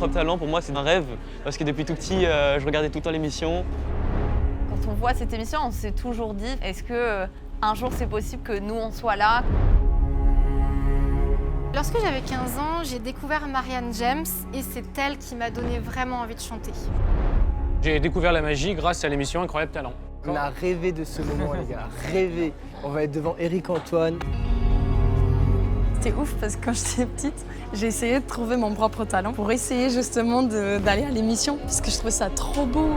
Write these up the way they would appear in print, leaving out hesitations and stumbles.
Incroyable Talent, pour moi, c'est un rêve. Parce que depuis tout petit, je regardais tout le temps l'émission. Quand on voit cette émission, on s'est toujours dit, est-ce que un jour c'est possible que nous, on soit là? Lorsque j'avais 15 ans, j'ai découvert Marianne James et c'est elle qui m'a donné vraiment envie de chanter. J'ai découvert la magie grâce à l'émission Incroyable Talent. On a rêvé de ce moment, les gars, rêvé. On va être devant Éric Antoine. C'était ouf parce que quand j'étais petite, j'ai essayé de trouver mon propre talent pour essayer justement d'aller à l'émission parce que je trouvais ça trop beau.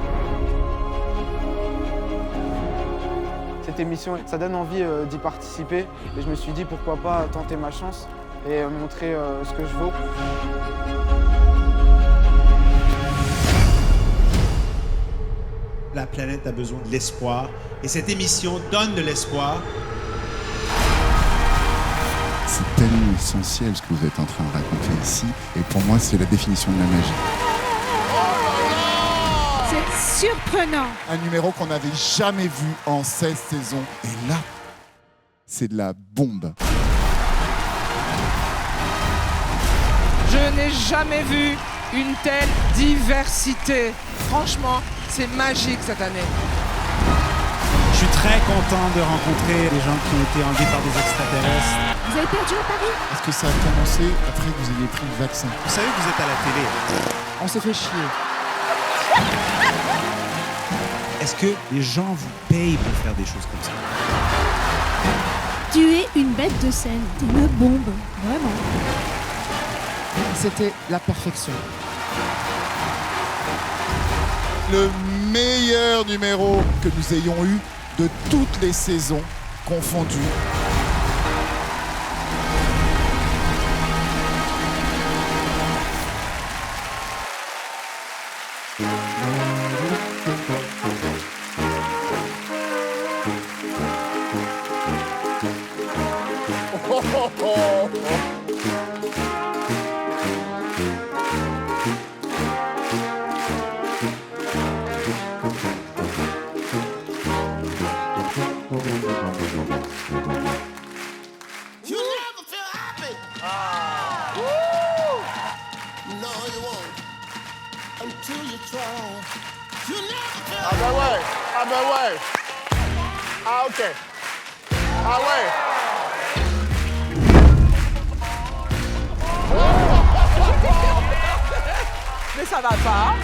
Cette émission, ça donne envie d'y participer et je me suis dit pourquoi pas tenter ma chance et montrer ce que je vaux. La planète a besoin de l'espoir et cette émission donne de l'espoir. C'est tellement essentiel ce que vous êtes en train de raconter ici et pour moi c'est la définition de la magie. C'est surprenant. Un numéro qu'on n'avait jamais vu en 16 saisons et là, c'est de la bombe. Je n'ai jamais vu une telle diversité. Franchement, c'est magique cette année. Je suis très content de rencontrer des gens qui ont été enlevés par des extraterrestres. Vous avez perdu à Paris? Est-ce que ça a commencé après que vous ayez pris le vaccin? Vous savez que vous êtes à la télé. On s'est fait chier. Est-ce que les gens vous payent pour faire des choses comme ça? Tu es une bête de scène, t'es une bombe, vraiment. C'était la perfection. Le meilleur numéro que nous ayons eu de toutes les saisons confondues. Ah bah ouais, ah bah ouais. Ah ok. Ah ouais. Mais ça va pas.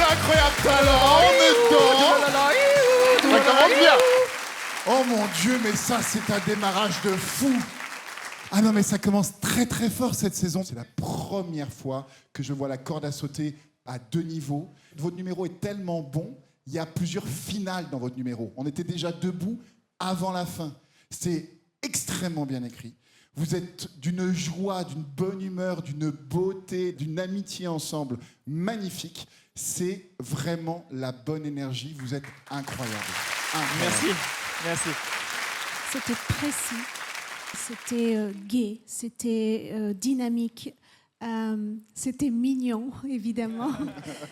Incroyable Talent, on est dedans. Ça commence bien. Oh mon Dieu, mais ça, c'est un démarrage de fou. Ah non, mais ça commence très très fort cette saison. C'est la première fois que je vois la corde à sauter à 2 niveaux. Votre numéro est tellement bon, il y a plusieurs finales dans votre numéro. On était déjà debout avant la fin. C'est extrêmement bien écrit. Vous êtes d'une joie, d'une bonne humeur, d'une beauté, d'une amitié ensemble magnifique. C'est vraiment la bonne énergie. Vous êtes incroyables. Merci. Merci. C'était précis, c'était gai, c'était dynamique, c'était mignon, évidemment.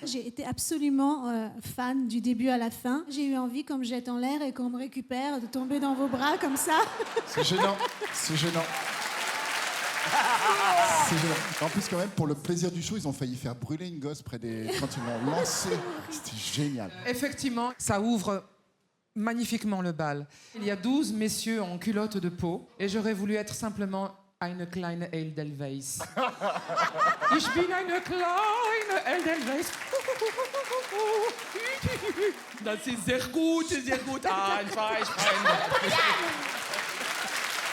J'ai été absolument fan du début à la fin. J'ai eu envie, comme jette en l'air et qu'on me récupère, de tomber dans vos bras comme ça. C'est gênant, c'est gênant. C'est gênant. En plus, quand même, pour le plaisir du show, ils ont failli faire brûler une gosse quand ils l'ont lancé. C'était génial. Effectivement, ça ouvre magnifiquement le bal. Il y a 12 messieurs en culotte de peau et j'aurais voulu être simplement eine kleine Edelweiss. Ich bin eine kleine Edelweiss. Das ist sehr gut, einfach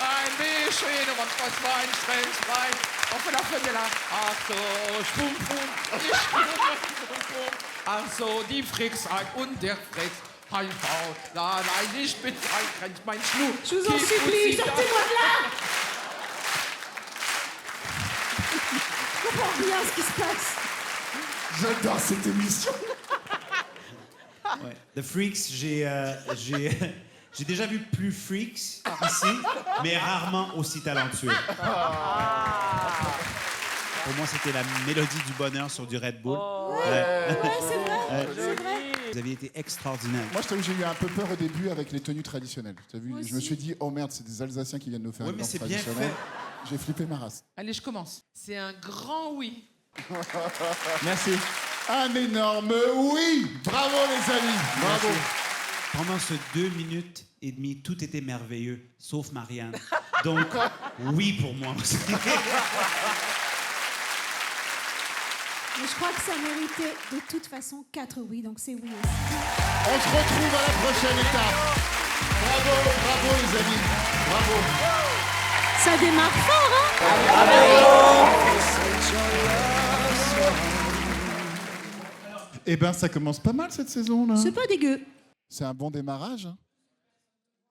ein bisschen und was war ein Schwänzlein. Auf der Fendela. Ach so, schwum, schwum. Ach so, die Fricksein und der Fricks. Nein, ich bin mein Schnu. Je vous en supplie, sortez-moi de là! Je comprends rien à ce qui se passe. J'adore cette émission. Ouais. The Freaks, j'ai déjà vu plus Freaks ici, mais rarement aussi talentueux. Pour moi, c'était la mélodie du bonheur sur du Red Bull. Ouais, c'est vrai, c'est vrai. Vous aviez été extraordinaire. Moi, je t'avoue, j'ai eu un peu peur au début avec les tenues traditionnelles. T'as vu, je me suis dit, oh merde, c'est des Alsaciens qui viennent nous faire une danse traditionnelle. J'ai flippé ma race. Allez, je commence. C'est un grand oui. Merci. Un énorme oui. Bravo, les amis. Bravo. Pendant ces 2 minutes et demie, tout était merveilleux, sauf Marianne. Donc, oui pour moi aussi. Mais je crois que ça méritait de toute façon 4 oui, donc c'est oui aussi. On se retrouve à la prochaine étape. Bravo, bravo, les amis. Bravo. Ça démarre fort, hein? Eh ben, ça commence pas mal cette saison, là. C'est pas dégueu. C'est un bon démarrage. Hein.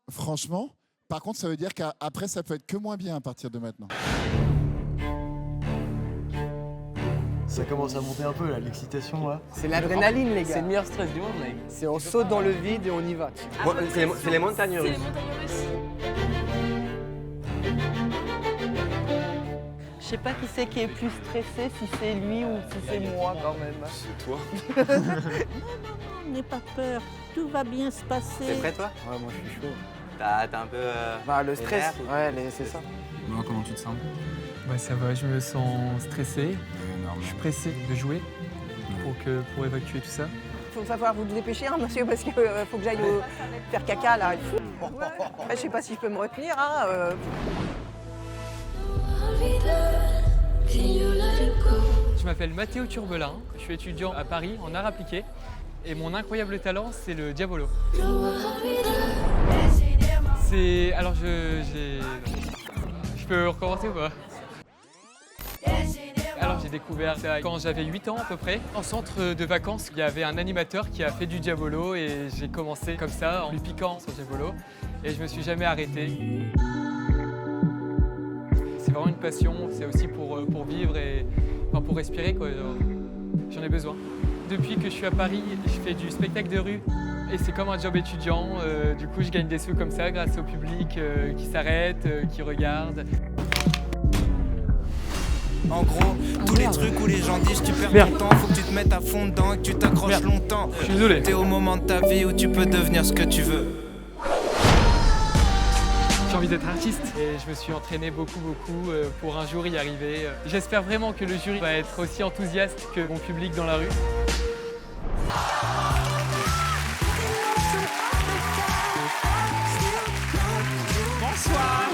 Franchement. Par contre, ça veut dire qu'après, ça peut être que moins bien à partir de maintenant. Ça commence à monter un peu, là, l'excitation, là. C'est l'adrénaline, les gars. C'est le meilleur stress du monde, mec. C'est on saute dans le vide et on y va. C'est les montagnes russes. Je sais pas qui c'est qui est plus stressé, si c'est lui ou si c'est moi quand même. C'est toi. Non, n'aie pas peur, tout va bien se passer. T'es prêt, toi? Ouais, moi je suis chaud. T'as un peu... Bah, le stress, nerfs. ouais, c'est ça. Bon, comment tu te sens? Bah, ça va, je me sens stressé. Je suis pressé de jouer pour évacuer tout ça. Il va falloir vous dépêcher, hein, monsieur, parce qu'il faut que j'aille faire caca là. Je sais pas si je peux me retenir. Hein, Je m'appelle Mathéo Turbelin, je suis étudiant à Paris en art appliqué et mon incroyable talent c'est le diabolo. Alors je peux recommencer ou pas? Alors j'ai découvert ça quand j'avais 8 ans à peu près. En centre de vacances, il y avait un animateur qui a fait du diabolo et j'ai commencé comme ça en lui piquant son diabolo et je me suis jamais arrêté. C'est vraiment une passion, c'est aussi pour vivre et enfin, pour respirer quoi. J'en ai besoin. Depuis que je suis à Paris, je fais du spectacle de rue et c'est comme un job étudiant. Du coup, je gagne des sous comme ça grâce au public qui s'arrête, qui regarde. En gros, tous les trucs où les gens disent tu perds ton temps, faut que tu te mettes à fond dedans et que tu t'accroches longtemps. Je suis désolé. T'es au moment de ta vie où tu peux devenir ce que tu veux. J'ai envie d'être artiste et je me suis entraîné beaucoup pour un jour y arriver. J'espère vraiment que le jury va être aussi enthousiaste que mon public dans la rue. Bonsoir.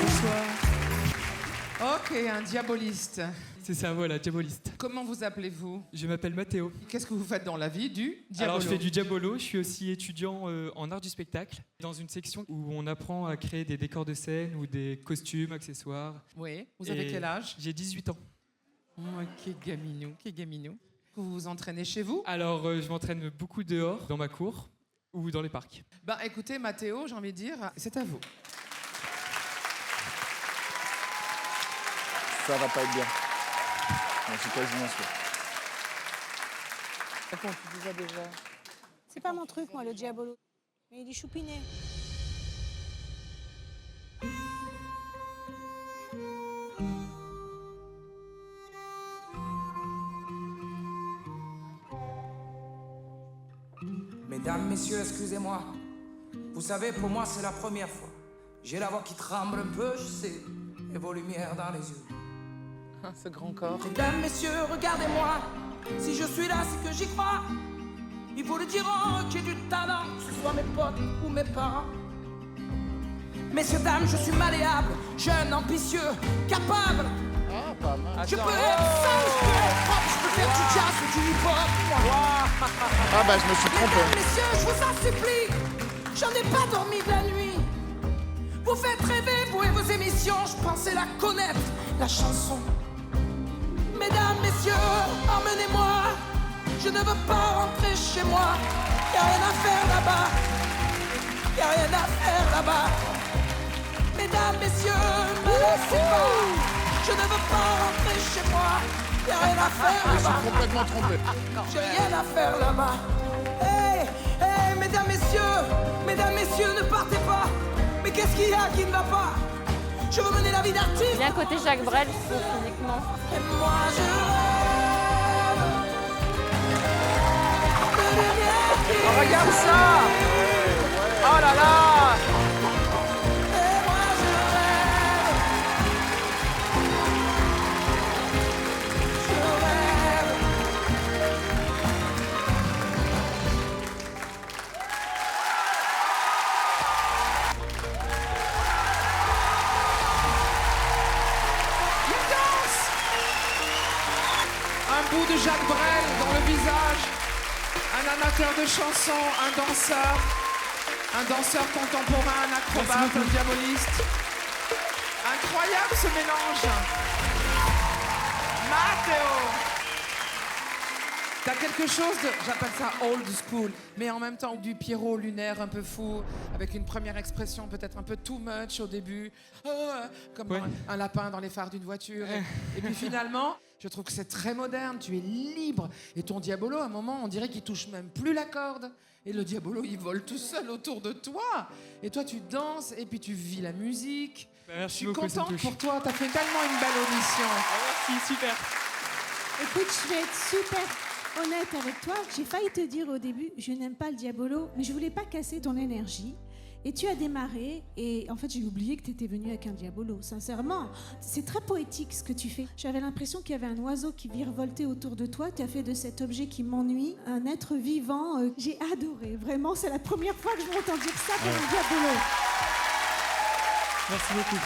Ok, un diaboliste. C'est ça, voilà, diaboliste. Comment vous appelez-vous? Je m'appelle Mathéo. Qu'est-ce que vous faites dans la vie du diabolo? Alors, je fais du diabolo, je suis aussi étudiant en art du spectacle, dans une section où on apprend à créer des décors de scène ou des costumes, accessoires. Oui, vous avez quel âge? J'ai 18 ans. Oh, quel gaminou, quel gaminou. Vous vous entraînez chez vous? Alors, je m'entraîne beaucoup dehors, dans ma cour ou dans les parcs. Ben, écoutez, Mathéo, j'ai envie de dire, c'est à vous. Ça va pas être bien. Je suis quasiment sûr. Tu disais déjà. C'est pas mon truc, moi, le diabolo. Mais il est choupiné. Mesdames, messieurs, excusez-moi. Vous savez, pour moi, c'est la première fois. J'ai la voix qui tremble un peu, je sais, et vos lumières dans les yeux. Ce grand corps. Mesdames, messieurs, regardez-moi. Si je suis là, c'est que j'y crois. Ils vous le diront, que j'ai du talent, que ce soit mes potes ou mes parents. Messieurs, dames, je suis malléable, jeune, ambitieux, capable. Je peux être sale, je peux être propre, je peux faire du jazz ou du hip-hop. Ah bah je me suis trompé. Mesdames, messieurs, je vous en supplie, j'en ai pas dormi de la nuit. Vous faites rêver, vous et vos émissions, je pensais la connaître, la chanson. Mesdames, messieurs, emmenez-moi, je ne veux pas rentrer chez moi. Y'a rien à faire là-bas, y'a rien à faire là-bas. Mesdames, messieurs, me laissez pas. Je ne veux pas rentrer chez moi. Y'a rien à faire là-bas. Je suis complètement trompé. J'ai rien à faire là-bas. Hey, hey, mesdames, messieurs, ne partez pas. Mais qu'est-ce qu'il y a qui ne va pas? Je veux mener la vie d'artiste. Bien côté Jacques Brel, je trouve physiquement. Et moi je rêve de lumière qui Oh, regarde ça. Oh là là. Et moi je rêve. Je rêve. Il danse. Un bout de Jacques Brel dans le visage. Un amateur de chansons, un danseur contemporain, un acrobate, un diaboliste. Incroyable ce mélange. Matteo. T'as quelque chose de, j'appelle ça old school, mais en même temps du Pierrot lunaire un peu fou, avec une première expression peut-être un peu too much au début, comme un lapin dans les phares d'une voiture. Et puis finalement, je trouve que c'est très moderne, tu es libre. Et ton diabolo, à un moment, on dirait qu'il touche même plus la corde. Et le diabolo, il vole tout seul autour de toi. Et toi, tu danses et puis tu vis la musique. Merci je suis beaucoup, ça me contente touche. pour toi, t'as fait tellement une belle audition. Merci, super. Écoute, je vais être super honnête avec toi. J'ai failli te dire au début, je n'aime pas le diabolo, mais je voulais pas casser ton énergie. Et tu as démarré, et en fait, j'ai oublié que tu étais venu avec un diabolo. Sincèrement, c'est très poétique ce que tu fais. J'avais l'impression qu'il y avait un oiseau qui virevoltait autour de toi. Tu as fait de cet objet qui m'ennuie un être vivant. J'ai adoré. Vraiment, c'est la première fois que je m'entends dire ça pour un diabolo. Merci beaucoup.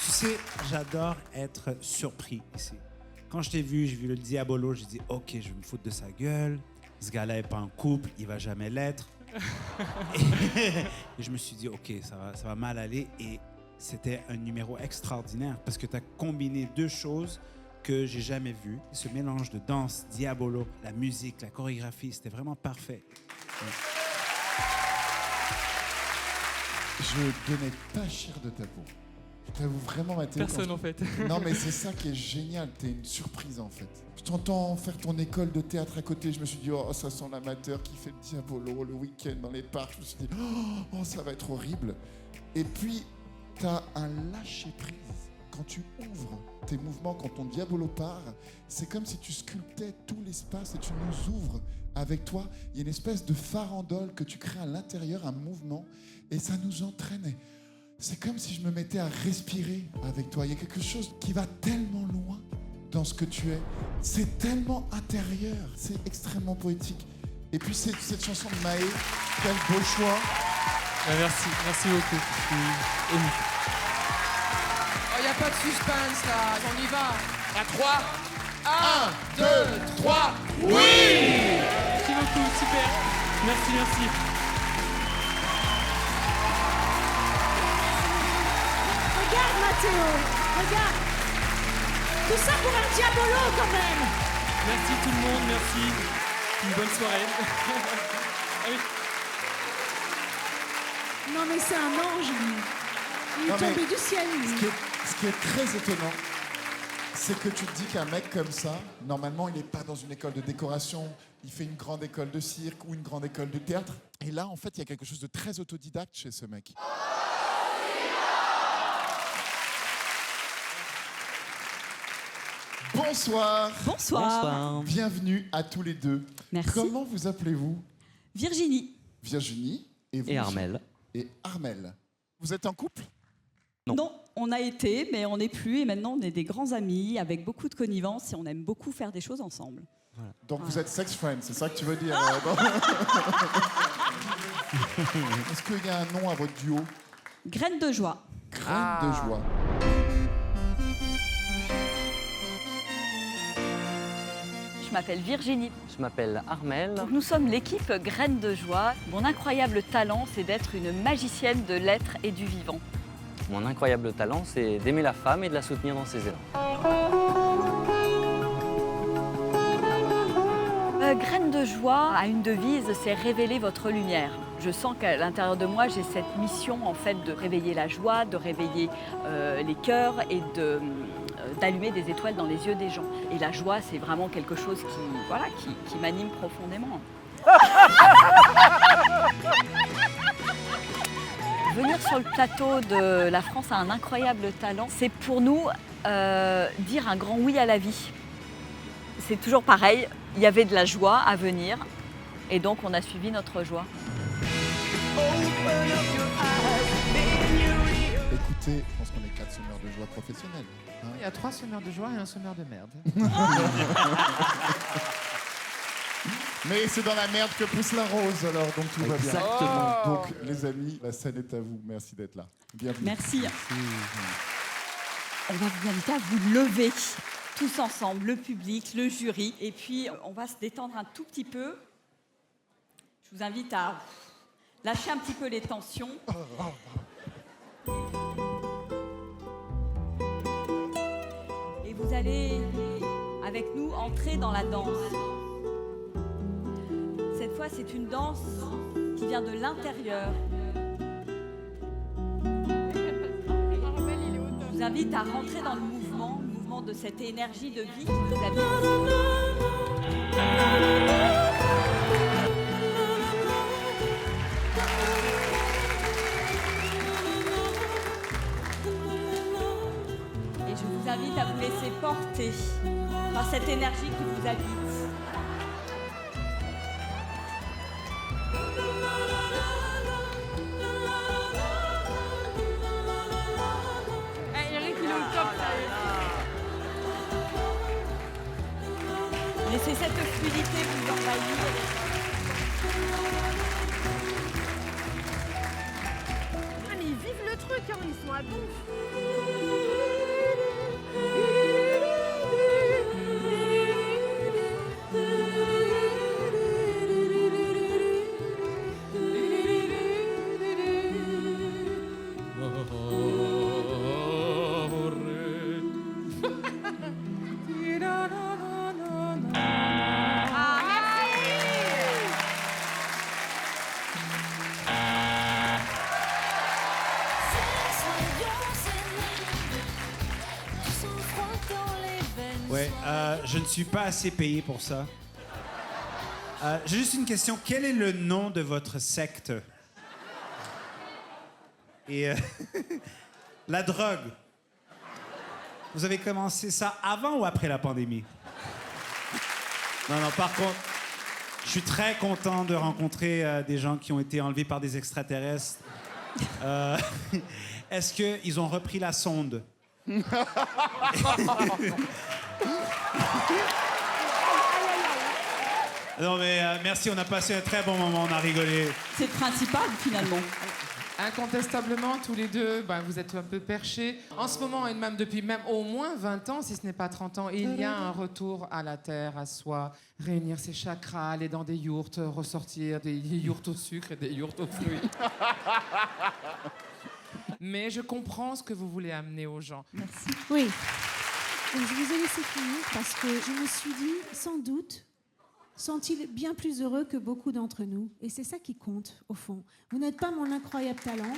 Tu sais, j'adore être surpris ici. Quand je t'ai vu, j'ai vu le diabolo, j'ai dit ok, je vais me foutre de sa gueule. Ce gars-là n'est pas en couple, il va jamais l'être. Et je me suis dit ok, ça va mal aller. Et c'était un numéro extraordinaire parce que tu as combiné deux choses que j'ai jamais vues. Ce mélange de danse, diabolo, la musique, la chorégraphie, c'était vraiment parfait. Je donnais pas cher de ta peau. Je t'avoue vraiment, Mathéo. Personne, en fait. Non, mais c'est ça qui est génial. T'es une surprise, en fait. Je t'entends faire ton école de théâtre à côté. Je me suis dit, oh, ça sent l'amateur qui fait le diabolo le week-end dans les parcs. Je me suis dit, oh, ça va être horrible. Et puis, t'as un lâcher-prise. Quand tu ouvres tes mouvements, quand ton diabolo part, c'est comme si tu sculptais tout l'espace et tu nous ouvres avec toi. Il y a une espèce de farandole que tu crées à l'intérieur, un mouvement, et ça nous entraînait. C'est comme si je me mettais à respirer avec toi. Il y a quelque chose qui va tellement loin dans ce que tu es. C'est tellement intérieur, c'est extrêmement poétique. Et puis cette chanson de Maë, quel beau choix. Merci beaucoup. Je suis ému. Il n'y a pas de suspense là, on y va. À 3. 1, 2, 3, oui! Merci beaucoup, super. Merci. Regarde, Mathéo, regarde. Tout ça pour un diabolo, quand même. Merci tout le monde, merci. Une bonne soirée. Allez. Non, mais c'est un ange, lui. Il est tombé du ciel, lui. Ce qui est très étonnant, c'est que tu te dis qu'un mec comme ça, normalement, il n'est pas dans une école de décoration, il fait une grande école de cirque ou une grande école de théâtre. Et là, en fait, il y a quelque chose de très autodidacte chez ce mec. Bonsoir. Bonsoir. Bienvenue à tous les deux. Merci. Comment vous appelez-vous? Virginie. Virginie. Et vous? Et Armel. Et Armel. Vous êtes en couple? Non, on a été, mais on n'est plus. Et maintenant, on est des grands amis avec beaucoup de connivence et on aime beaucoup faire des choses ensemble. Voilà. Donc vous êtes sex friends, c'est ça que tu veux dire? Est-ce qu'il y a un nom à votre duo? Graines de joie. Graines de joie. Je m'appelle Virginie. Je m'appelle Armel. Donc nous sommes l'équipe Graines de Joie. Mon incroyable talent, c'est d'être une magicienne de l'être et du vivant. Mon incroyable talent, c'est d'aimer la femme et de la soutenir dans ses élans. Graines de Joie a une devise, c'est révéler votre lumière. Je sens qu'à l'intérieur de moi, j'ai cette mission en fait de réveiller la joie, de réveiller les cœurs et d'allumer des étoiles dans les yeux des gens. Et la joie, c'est vraiment quelque chose qui m'anime profondément. Venir sur le plateau de La France a un incroyable talent. C'est pour nous dire un grand oui à la vie. C'est toujours pareil, il y avait de la joie à venir et donc on a suivi notre joie. Écoutez, je pense qu'on est 4 semeurs de joie professionnels. Hein. Il y a 3 semeurs de joie et un semeur de merde. Mais c'est dans la merde que pousse la rose, alors, donc tout va bien. Exactement. Donc, les amis, la scène est à vous. Merci d'être là. Bienvenue. Merci. On va vous inviter à vous lever tous ensemble, le public, le jury. Et puis, on va se détendre un tout petit peu. Je vous invite à lâcher un petit peu les tensions. Et vous allez, avec nous, entrer dans la danse. Cette fois, c'est une danse qui vient de l'intérieur. Je vous invite à rentrer dans le mouvement de cette énergie de vie qui vous habite. Et je vous invite à vous laisser porter par cette énergie qui vous habite. Laissez cette fluidité vous envahir. Ah mais ils vivent le truc, hein, ils sont à donf. Ouais, je ne suis pas assez payé pour ça. J'ai juste une question. Quel est le nom de votre secte? Et la drogue. Vous avez commencé ça avant ou après la pandémie? Non, par contre, je suis très content de rencontrer des gens qui ont été enlevés par des extraterrestres. Est-ce qu'ils ont repris la sonde? Non mais merci, on a passé un très bon moment, on a rigolé. C'est le principal finalement. Incontestablement, tous les deux, vous êtes un peu perchés. En ce moment, et même depuis même au moins 20 ans, si ce n'est pas 30 ans, il y a un retour à la terre, à soi, réunir ses chakras, aller dans des yourtes, ressortir des yourtes au sucre et des yourtes aux fruits. Mais je comprends ce que vous voulez amener aux gens. Merci. Oui. Donc, je vous ai laissé finir parce que je me suis dit, sans doute, sont-ils bien plus heureux que beaucoup d'entre nous. Et c'est ça qui compte, au fond. Vous n'êtes pas mon incroyable talent.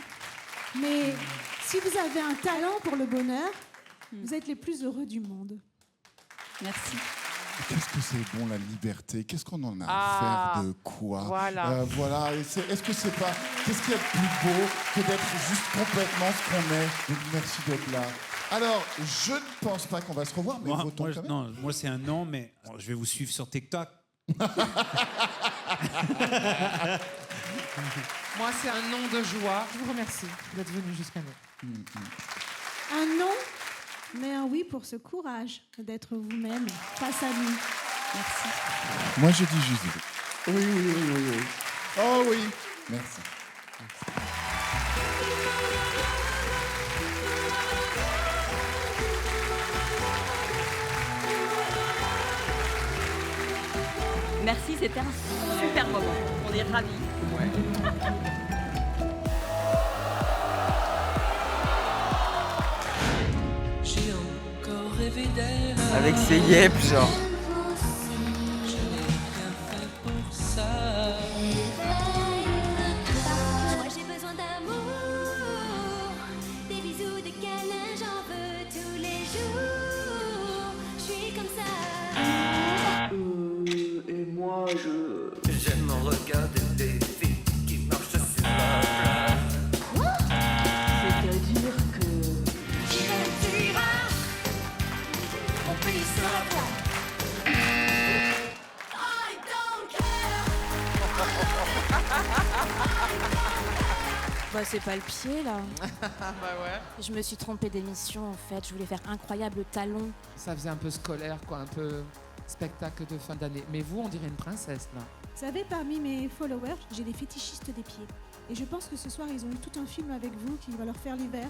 Mais si vous avez un talent pour le bonheur, vous êtes les plus heureux du monde. Merci. Qu'est-ce que c'est bon la liberté? Qu'est-ce qu'on en a Ah, à faire de quoi? voilà. Voilà. Est-ce que c'est pas... Qu'est-ce qu'il y a de plus beau que d'être juste complètement ce qu'on est? Donc merci d'être là. Alors, je ne pense pas qu'on va se revoir, mais votons quand même. Non, moi c'est un non, mais je vais vous suivre sur TikTok. Moi, c'est un nom de joie. Je vous remercie d'être venu jusqu'à nous. Un non, mais un oui pour ce courage d'être vous-même face à lui. Merci. Moi, je dis juste oui. Oui, oui, oui, oui, oui. Oh oui. Merci. Merci, c'était un super moment. On est ravis. J'ai encore rêvé d'elle. Avec ses yep, genre. Moi j'ai besoin d'amour, des bisous, des câlins, j'en veux tous les jours. Je suis comme ça. Et moi j'aime regarder des filles qui marchent sur la plage. C'est-à-dire que tu iras, on peut sur la plage. I don't Bah c'est pas le pied là. Bah ouais. Je me suis trompée d'émission en fait. Je voulais faire Incroyable Talon. Ça faisait un peu scolaire, quoi, un peu spectacle de fin d'année. Mais vous, on dirait une princesse, là. Vous savez, parmi mes followers, j'ai des fétichistes des pieds. Et je pense que ce soir, ils ont eu tout un film avec vous qui va leur faire l'hiver.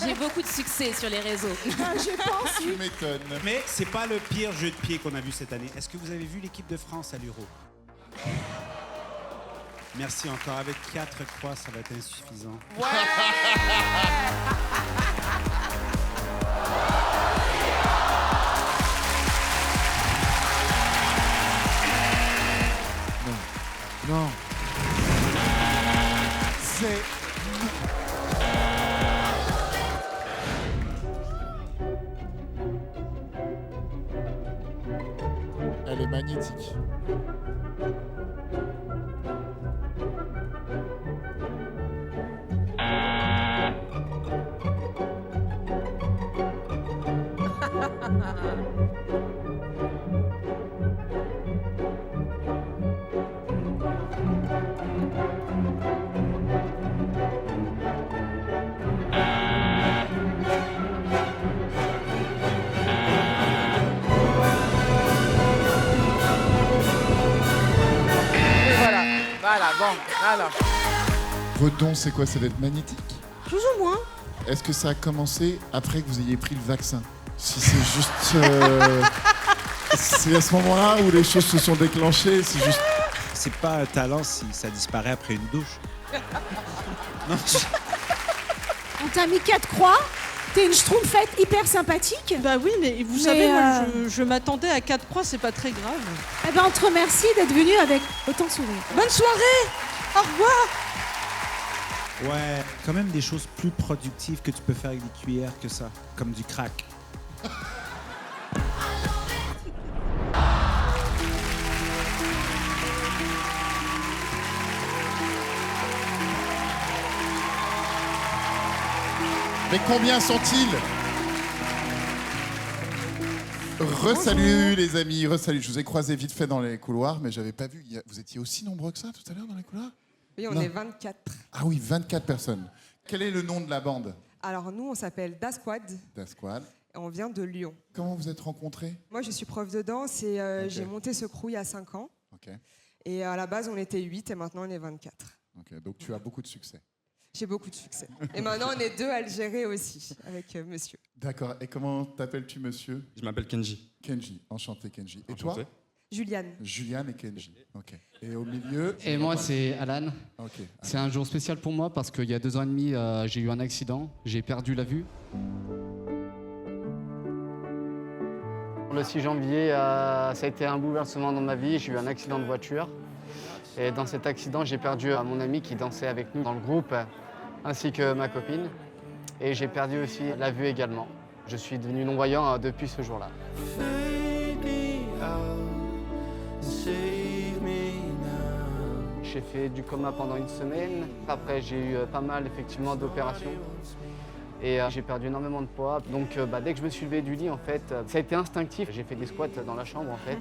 J'ai beaucoup de succès sur les réseaux. Je pense, Tu m'étonnes. Mais c'est pas le pire jeu de pied qu'on a vu cette année. Est-ce que vous avez vu l'équipe de France à l'Euro? Merci encore. Avec 4 croix, ça va être insuffisant. Non. C'est... Elle est magnétique. Voilà, bon, alors. Votre don, c'est quoi? C'est d'être magnétique? Plus ou moins. Est-ce que ça a commencé après que vous ayez pris le vaccin? Si c'est juste... c'est à ce moment-là où les choses se sont déclenchées, c'est juste... C'est pas un talent si ça disparaît après une douche. Non, On t'a mis 4 croix. T'es une schtroumpfette hyper sympathique. Bah oui, mais vous savez, moi, je m'attendais à 4 croix, c'est pas très grave. Eh ben, on te remercie d'être venu avec autant de sourire. Bonne soirée. Au revoir. Ouais, quand même des choses plus productives que tu peux faire avec des cuillères que ça, comme du crack. Mais combien sont-ils? Re-salut les amis, re-salut. Je vous ai croisé vite fait dans les couloirs, mais j'avais pas vu. Vous étiez aussi nombreux que ça tout à l'heure dans les couloirs? Oui, on est 24. Ah oui, 24 personnes. Quel est le nom de la bande? Alors nous, on s'appelle Da Squad. Da Squad. Et on vient de Lyon. Comment vous êtes rencontrés? Moi, je suis prof de danse et Ok. j'ai monté ce crew il y a 5 ans. Ok. Et à la base, on était 8 et maintenant, on est 24. Ok, donc tu as beaucoup de succès. J'ai beaucoup de succès. Et maintenant, on est 2 à le gérer aussi, avec monsieur. D'accord. Et comment t'appelles-tu, monsieur? Je m'appelle Kenji. Kenji. Enchanté, Kenji. Et Enchanté. toi? Juliane. Juliane et Kenji. Ok. Et au milieu? Et moi, c'est Alan. Ok. C'est un jour spécial pour moi parce qu'il y a 2 ans et demi, j'ai eu un accident. J'ai perdu la vue. Le 6 janvier, ça a été un bouleversement dans ma vie. J'ai eu un accident de voiture. Et dans cet accident, j'ai perdu mon ami qui dansait avec nous dans le groupe. ainsi que ma copine. Et j'ai perdu aussi la vue également. Je suis devenu non-voyant depuis ce jour-là. J'ai fait du coma pendant une semaine. Après, j'ai eu pas mal effectivement d'opérations. Et j'ai perdu énormément de poids. Donc dès que je me suis levé du lit, en fait, ça a été instinctif. J'ai fait des squats dans la chambre, en fait,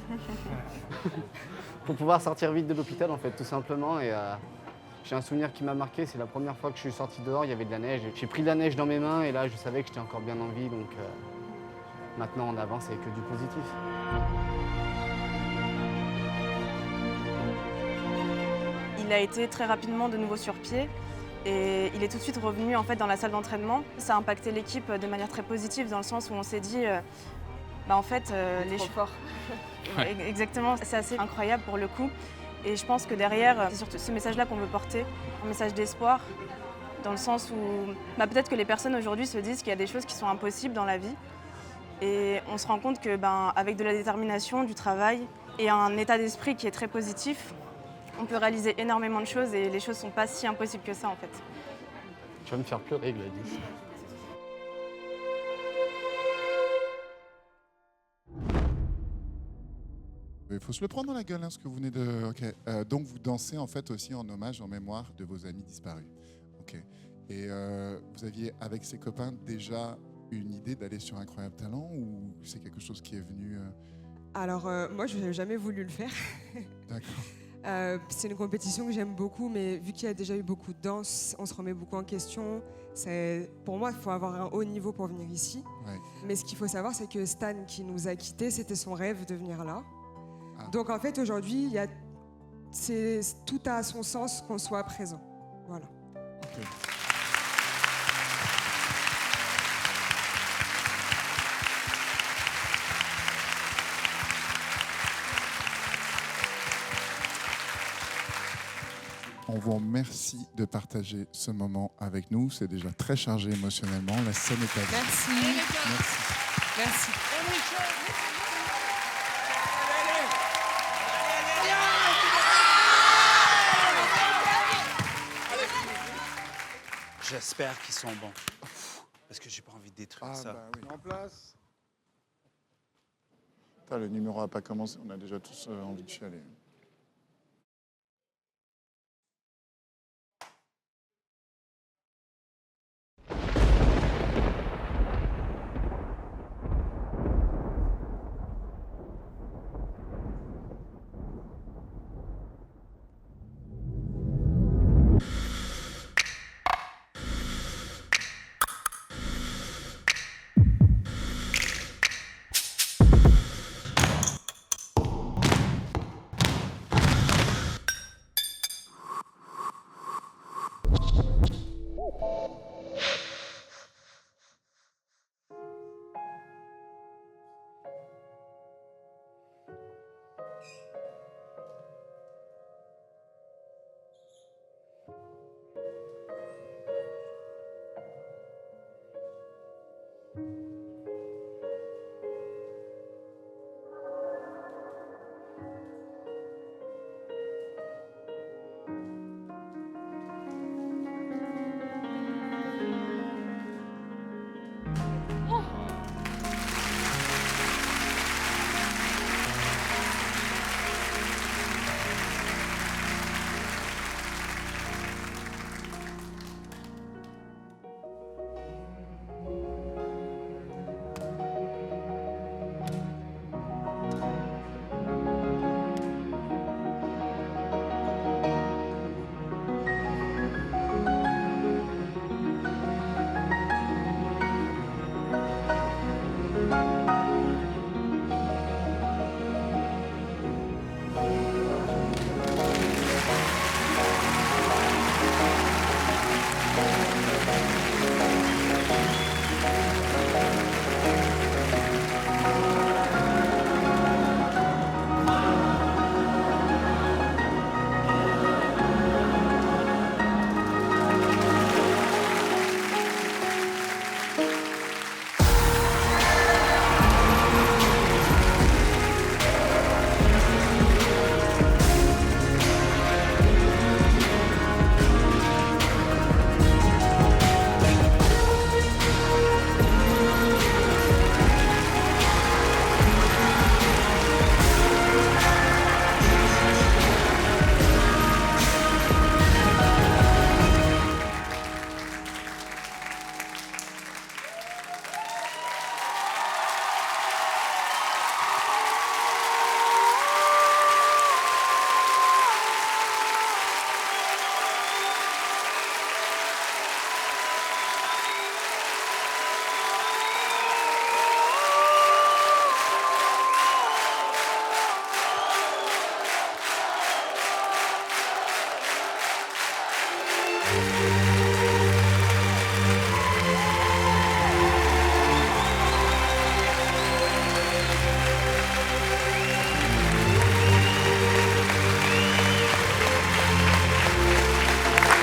pour pouvoir sortir vite de l'hôpital, en fait, tout simplement. Et j'ai un souvenir qui m'a marqué. C'est la première fois que je suis sorti dehors, il y avait de la neige. J'ai pris de la neige dans mes mains et là, je savais que j'étais encore bien en vie. Donc maintenant, en avance avec que du positif. Il a été très rapidement de nouveau sur pied et il est tout de suite revenu en fait dans la salle d'entraînement. Ça a impacté l'équipe de manière très positive dans le sens où on s'est dit en fait les trop fort. Ouais, exactement, c'est assez incroyable pour le coup et je pense que derrière c'est surtout ce message-là qu'on veut porter, un message d'espoir dans le sens où peut-être que les personnes aujourd'hui se disent qu'il y a des choses qui sont impossibles dans la vie et on se rend compte que avec de la détermination, du travail et un état d'esprit qui est très positif, on peut réaliser énormément de choses et les choses ne sont pas si impossibles que ça en fait. Tu vas me faire pleurer, Gladys. Il faut se le prendre dans la gueule, ce que vous venez de... Ok. Donc vous dansez en fait aussi en hommage, en mémoire de vos amis disparus. Ok. Et vous aviez avec ses copains déjà une idée d'aller sur Incroyable Talent ou c'est quelque chose qui est venu... Alors moi, je n'ai jamais voulu le faire. D'accord. C'est une compétition que j'aime beaucoup, mais vu qu'il y a déjà eu beaucoup de danse, on se remet beaucoup en question. Pour moi, il faut avoir un haut niveau pour venir ici. Ouais. Mais ce qu'il faut savoir, c'est que Stan, qui nous a quittés, c'était son rêve de venir là. Donc en fait, aujourd'hui, tout a son sens qu'on soit présent. Voilà. Okay. On vous remercie de partager ce moment avec nous. C'est déjà très chargé émotionnellement. La scène est à vous. Merci. Merci. Merci. J'espère qu'ils sont bons. Parce que j'ai pas envie de détruire ça. Bah oui. En place. Putain, le numéro n'a pas commencé. On a déjà tous envie de chialer.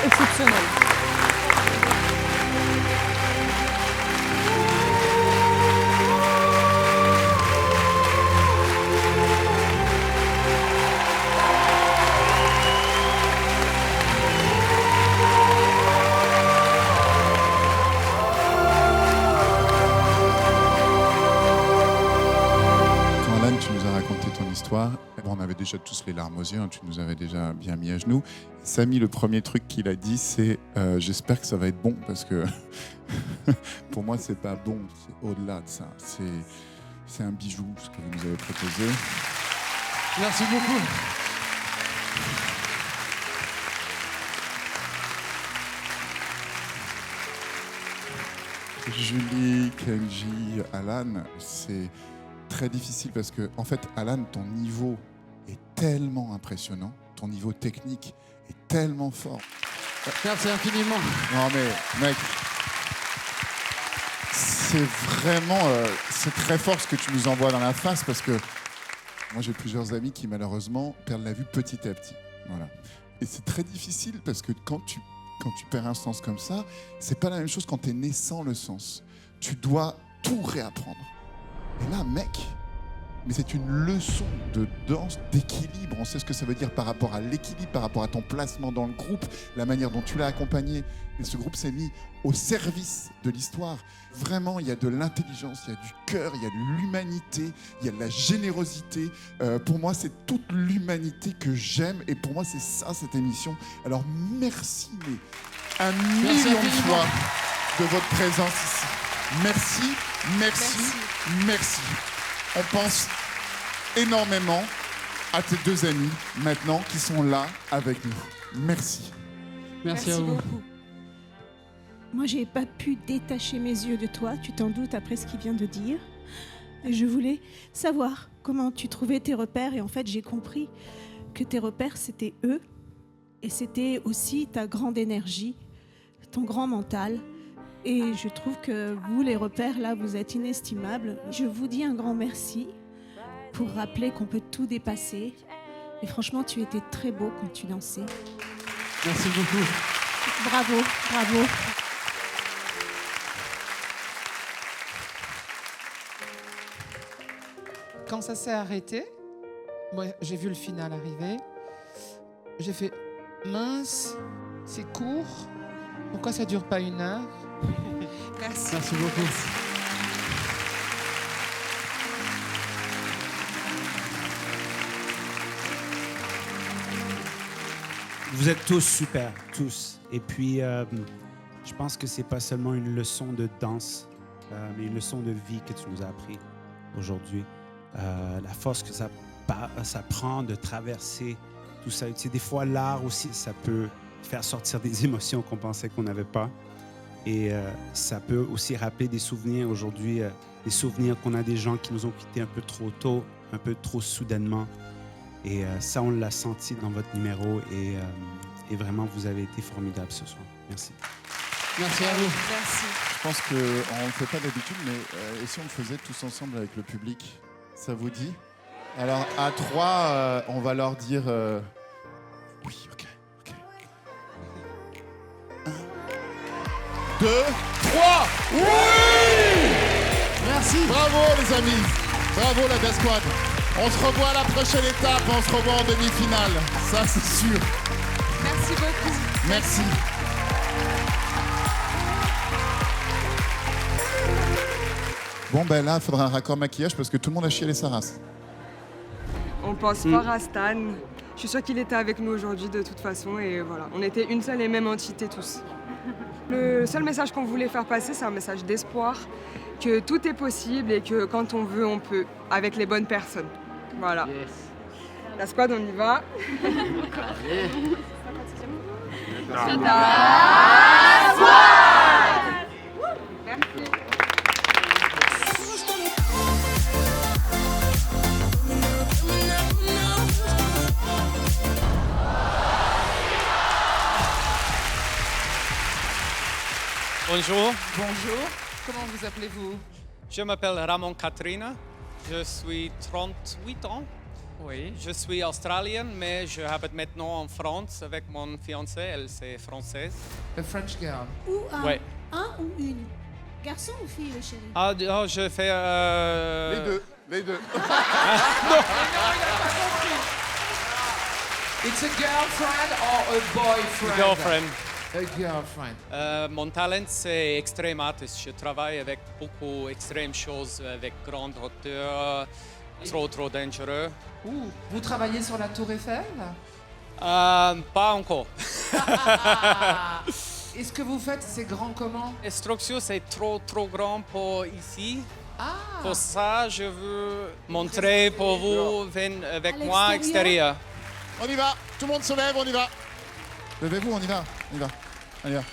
Exceptionnel. Quand Alan, tu nous as raconté ton histoire, on avait déjà tous les larmes aux yeux, hein, tu nous avais déjà bien mis à genoux. Samy, le premier truc qu'il a dit, c'est j'espère que ça va être bon, parce que pour moi, c'est pas bon, c'est au-delà de ça. C'est un bijou, ce que vous nous avez proposé. Merci beaucoup. Julie, Kenji, Alan, c'est très difficile parce que, en fait, Alan, ton niveau est tellement impressionnant, ton niveau technique est tellement fort. Merci infiniment. Non mais, mec, c'est vraiment, c'est très fort ce que tu nous envoies dans la face parce que moi j'ai plusieurs amis qui malheureusement perdent la vue petit à petit. Voilà. Et c'est très difficile parce que quand tu perds un sens comme ça, c'est pas la même chose quand t'es né sans le sens. Tu dois tout réapprendre. Et là, mec, mais c'est une leçon de danse, d'équilibre. On sait ce que ça veut dire par rapport à l'équilibre, par rapport à ton placement dans le groupe, la manière dont tu l'as accompagné. Et ce groupe s'est mis au service de l'histoire. Vraiment, il y a de l'intelligence, il y a du cœur, il y a de l'humanité, il y a de la générosité. Pour moi, c'est toute l'humanité que j'aime. Et pour moi, c'est ça, cette émission. Alors, merci, mais un million de fois de votre présence ici. Merci, merci, merci. On pense énormément à tes deux amis, maintenant, qui sont là avec nous. Merci. Merci à vous. Beaucoup. Moi, j'ai pas pu détacher mes yeux de toi, tu t'en doutes après ce qu'il vient de dire. Et je voulais savoir comment tu trouvais tes repères. Et en fait, j'ai compris que tes repères, c'était eux. Et c'était aussi ta grande énergie, ton grand mental. Et je trouve que vous, les repères, là, vous êtes inestimables. Je vous dis un grand merci pour rappeler qu'on peut tout dépasser. Et franchement, tu étais très beau quand tu dansais. Merci beaucoup. Bravo, bravo. Quand ça s'est arrêté, moi, j'ai vu le final arriver. J'ai fait mince, c'est court. Pourquoi ça dure pas 1 heure? Merci. Merci beaucoup. Vous êtes tous super, tous. Et puis, je pense que c'est pas seulement une leçon de danse, mais une leçon de vie que tu nous as appris aujourd'hui. La force que ça prend de traverser tout ça. Tu sais, des fois, l'art aussi, ça peut faire sortir des émotions qu'on pensait qu'on n'avait pas. Et ça peut aussi rappeler des souvenirs aujourd'hui, des souvenirs qu'on a des gens qui nous ont quittés un peu trop tôt, un peu trop soudainement. Et ça, on l'a senti dans votre numéro et vraiment, vous avez été formidable ce soir. Merci. Merci à vous. Merci. Je pense qu'on ne le fait pas d'habitude, mais et si on le faisait tous ensemble avec le public? Ça vous dit? Alors, à 3, on va leur dire... Oui, ok. 1, 2, 3. Oui! Merci. Bravo, les amis. Bravo, la Death Squad. On se revoit à la prochaine étape. On se revoit en demi-finale. Ça, c'est sûr. Merci beaucoup. Merci. Bon, ben là, il faudra un raccord maquillage parce que tout le monde a chialé sa race. On pense fort à Stan. Je suis sûre qu'il était avec nous aujourd'hui de toute façon et voilà, on était une seule et même entité tous. Le seul message qu'on voulait faire passer, c'est un message d'espoir, que tout est possible et que quand on veut, on peut, avec les bonnes personnes. Voilà. Yes. La squad, on y va. Allez. Bonjour. Bonjour. Comment vous appelez-vous? Je m'appelle Ramon Katrina. Je suis 38 ans. Oui. Je suis australienne, mais je habite maintenant en France avec mon fiancé. Elle, c'est française. A French girl. Ou Ouais. un ou une? Garçon ou fille, le chéri? Ah, je fais... Les deux. Non, il n'a pas compris. It's a girlfriend or a boyfriend? Girlfriend. A girlfriend. Mon talent, c'est extrême artiste. Je travaille avec beaucoup d'extrêmes choses, avec grande hauteur, trop dangereux. Vous travaillez sur la Tour Eiffel? Pas encore. Et ce que vous faites, c'est grand comment? La structure, c'est trop grand pour ici. Pour ça, je veux montrer pour vous, venez avec moi extérieur. On y va, tout le monde se lève, on y va. Levez-vous, on y va, on y va. On y va.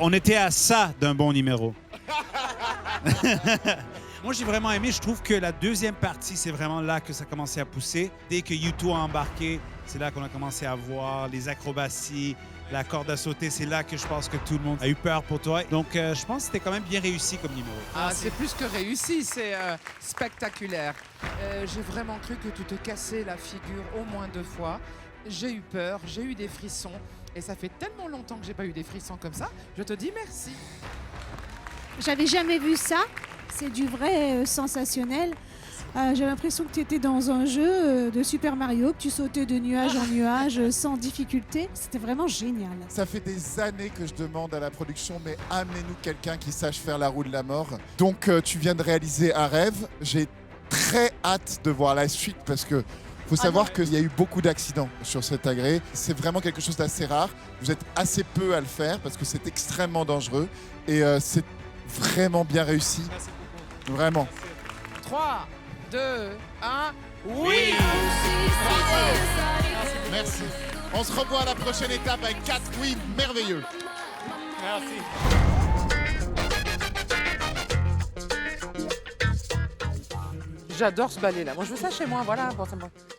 On était à ça d'un bon numéro. Moi, j'ai vraiment aimé. Je trouve que la deuxième partie, c'est vraiment là que ça a commencé à pousser. Dès que U2 a embarqué, c'est là qu'on a commencé à voir les acrobaties, la corde à sauter. C'est là que je pense que tout le monde a eu peur pour toi. Donc, je pense que c'était quand même bien réussi comme numéro. Ah, c'est plus que réussi, c'est spectaculaire. J'ai vraiment cru que tu te cassais la figure au moins 2 fois. J'ai eu peur, j'ai eu des frissons. Et ça fait tellement longtemps que j'ai pas eu des frissons comme ça. Je te dis merci. J'avais jamais vu ça. C'est du vrai sensationnel. J'ai l'impression que tu étais dans un jeu de Super Mario, que tu sautais de nuage en nuage sans difficulté. C'était vraiment génial. Ça fait des années que je demande à la production, mais amenez-nous quelqu'un qui sache faire la roue de la mort. Donc tu viens de réaliser un rêve. J'ai très hâte de voir la suite parce que faut savoir qu'il y a eu beaucoup d'accidents sur cet agrès. C'est vraiment quelque chose d'assez rare. Vous êtes assez peu à le faire parce que c'est extrêmement dangereux. Et c'est vraiment bien réussi. Merci beaucoup. Vraiment. 3, 2, 1, oui. Merci. On se revoit à la prochaine étape avec 4 oui merveilleux. Merci. J'adore ce ballet-là. Moi, je veux ça chez moi, voilà.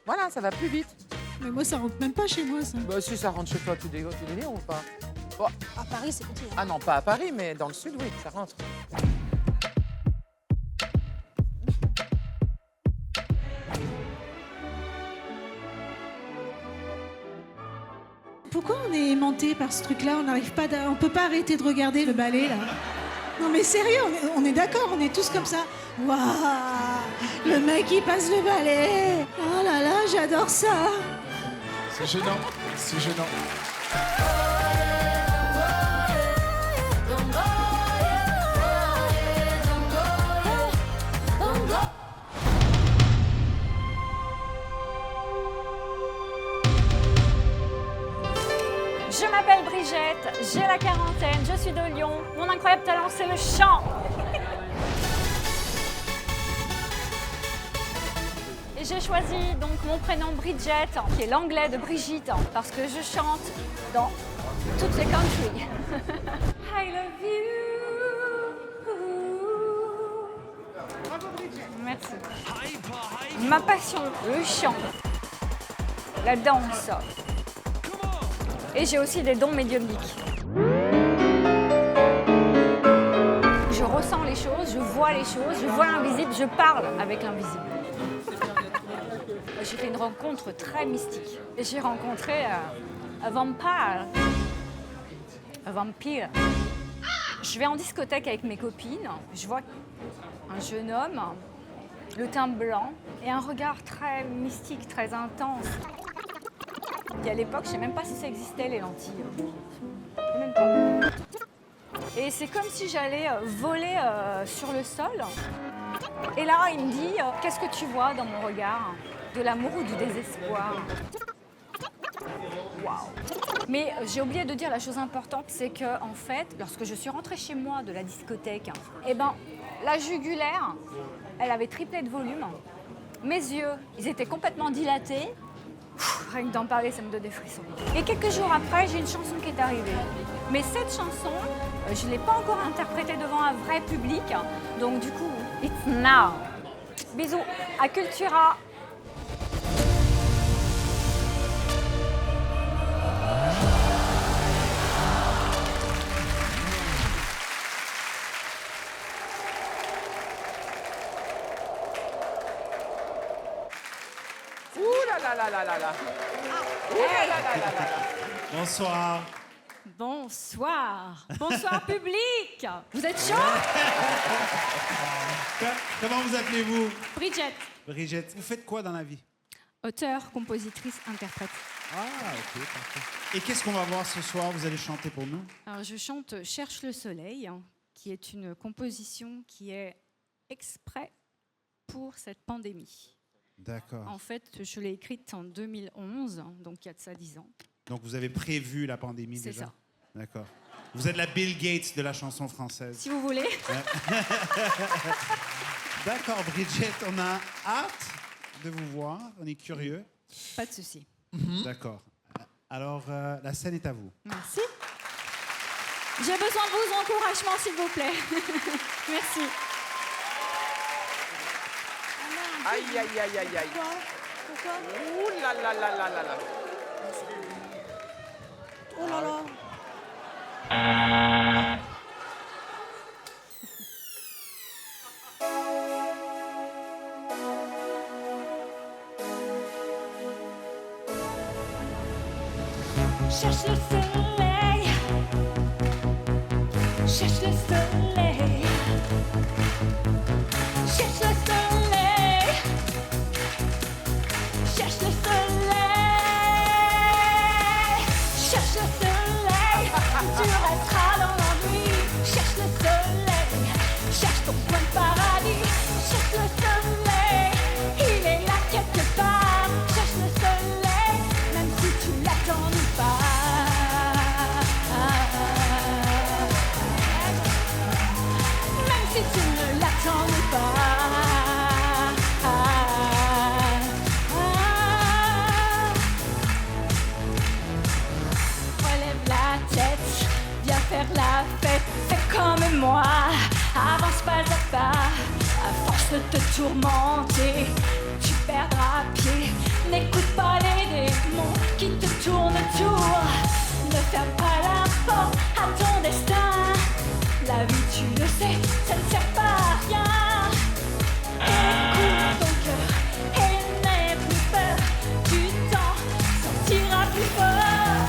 Voilà, ça va plus vite. Mais moi, ça rentre même pas chez moi, ça. Bah, si ça rentre chez toi, tu délires ou pas? Bon. À Paris, c'est petit. Ah non, pas à Paris, mais dans le sud, oui, ça rentre. Pourquoi on est aimanté par ce truc-là? On peut pas arrêter de regarder le ballet, là. Non mais sérieux, on est d'accord, on est tous comme ça. Waouh, le mec il passe le balai. Oh là là, j'adore ça. C'est gênant, c'est gênant. Je m'appelle Brigitte, j'ai la quarantaine, je suis de Lyon. Mon incroyable talent, c'est le chant. Et j'ai choisi donc mon prénom Bridget, qui est l'anglais de Brigitte, parce que je chante dans toutes les countries. I love you. Merci. Ma passion, le chant, la danse. Et j'ai aussi des dons médiumniques. Je ressens les choses, je vois les choses, je vois l'invisible, je parle avec l'invisible. J'ai fait une rencontre très mystique. J'ai rencontré un vampire. Un vampire. Je vais en discothèque avec mes copines. Je vois un jeune homme, le teint blanc et un regard très mystique, très intense. Et à l'époque, je ne sais même pas si ça existait, les lentilles. Même pas. Et c'est comme si j'allais voler sur le sol. Et là, il me dit, qu'est-ce que tu vois dans mon regard? De l'amour ou du désespoir? Waouh! Mais j'ai oublié de dire la chose importante, c'est que en fait, lorsque je suis rentrée chez moi de la discothèque, eh ben, la jugulaire, elle avait triplé de volume. Mes yeux, ils étaient complètement dilatés. Rien que d'en parler, ça me donne des frissons. Et quelques jours après, j'ai une chanson qui est arrivée. Mais cette chanson, je ne l'ai pas encore interprétée devant un vrai public. Donc du coup, it's now. Bisous à Cultura. Bonsoir. Bonsoir. Bonsoir public. Vous êtes chaud? Comment vous appelez-vous? Bridget. Bridget. Vous faites quoi dans la vie? Auteure, compositrice, interprète. Ah, ok, parfait. Et qu'est-ce qu'on va voir ce soir? Vous allez chanter pour nous? Alors, je chante Cherche le soleil, qui est une composition qui est exprès pour cette pandémie. D'accord. En fait, je l'ai écrite en 2011, donc il y a de ça 10 ans. Donc vous avez prévu la pandémie déjà? C'est ça. D'accord. Vous êtes la Bill Gates de la chanson française. Si vous voulez. Ouais. D'accord, Bridget, on a hâte de vous voir, on est curieux. Pas de souci. D'accord. Alors, la scène est à vous. Merci. J'ai besoin de vos encouragements, s'il vous plaît. Merci. Aïe, aïe, aïe, aïe, aïe. Pourquoi? Ouh là là là là là là. Oh là là. Cherche le soleil, cherche le soleil, cherche le soleil, cherche le soleil, cherche le soleil, tu resteras dans l'ennui. Cherche le soleil, cherche ton point de paradis. Cherche le soleil, il est là quelque part. Cherche Laisse te tourmenter, tu perdras pied. N'écoute pas les démons qui te tournent autour. Ne ferme pas la porte à ton destin. La vie, tu le sais, ça ne sert pas à rien. Écoute ton cœur et n'aie plus peur. Tu t'en sortiras plus fort.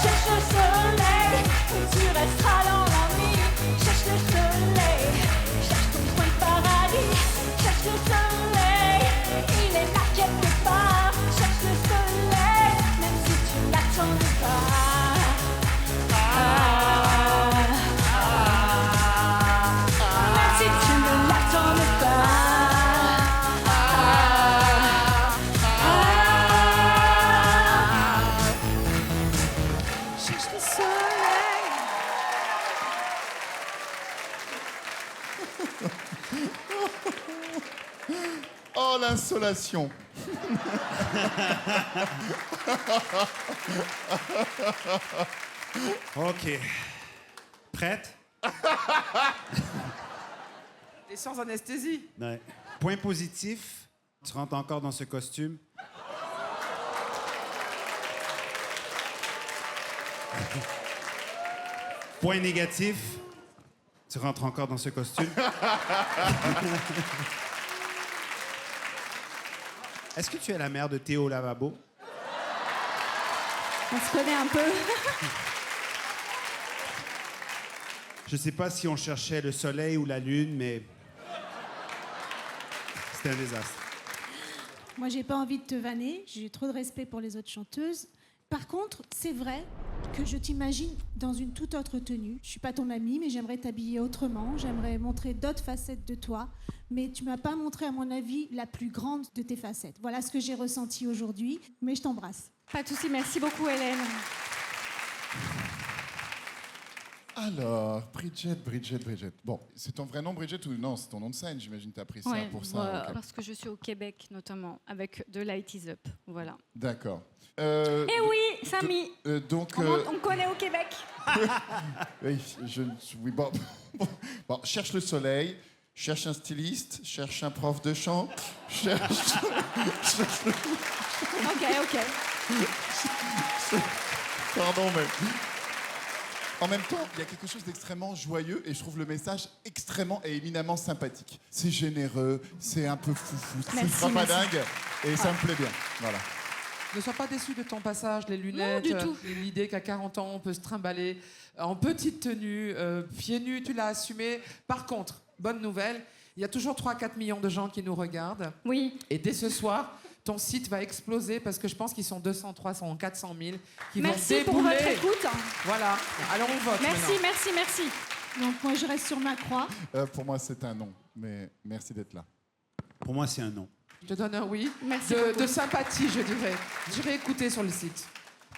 Cherche le soleil, où tu resteras dans la nuit. Cherche le soleil, cherche ton point de paradis. Cherche le soleil, il est là quelque part. Cherche le soleil, même si tu l'attends pas. Même si tu ne l'attends pas. Cherche le soleil. Oh, l'insolation. OK. Prête? Et sans anesthésie. Ouais. Point positif, tu rentres encore dans ce costume. Point négatif, tu rentres encore dans ce costume. Est-ce que tu es la mère de Théo Lavabo? On se connaît un peu. Je sais pas si on cherchait le soleil ou la lune, mais c'était un désastre. Moi, j'ai pas envie de te vanner. J'ai trop de respect pour les autres chanteuses. Par contre, c'est vrai que je t'imagine dans une toute autre tenue. Je suis pas ton amie, mais j'aimerais t'habiller autrement. J'aimerais montrer d'autres facettes de toi. Mais tu m'as pas montré, à mon avis, la plus grande de tes facettes. Voilà ce que j'ai ressenti aujourd'hui. Mais je t'embrasse. Pas de souci, merci beaucoup Hélène. Alors, Bridget. Bon, c'est ton vrai nom, Bridget, ou non, c'est ton nom de scène, j'imagine que tu as pris ça pour ça. Ok. Parce que je suis au Québec, notamment, avec The Light Is Up. Voilà. D'accord. Eh oui, Samy. Donc, on connaît au Québec. oui, oui, bon. Bon, cherche le soleil, cherche un styliste, cherche un prof de chant, cherche... Ok. Pardon, mais... En même temps, il y a quelque chose d'extrêmement joyeux et je trouve le message extrêmement et éminemment sympathique. C'est généreux, c'est un peu foufou, c'est pas dingue et ça me plaît bien. Voilà. Ne sois pas déçu de ton passage, les lunettes, du tout. L'idée qu'à 40 ans, on peut se trimballer en petite tenue, pieds nus, tu l'as assumé. Par contre, bonne nouvelle, il y a toujours 3-4 millions de gens qui nous regardent. Oui. Et dès ce soir, ton site va exploser parce que je pense qu'ils sont 200, 300, 400 000 qui Merci vont pour débouler. votre écoute. Voilà, alors on vote Merci. Donc moi, je reste sur ma croix. Pour moi, c'est un non, mais merci d'être là. Pour moi, c'est un non. Je te donne un oui. Merci De sympathie, je dirais. J'irai écouter sur le site.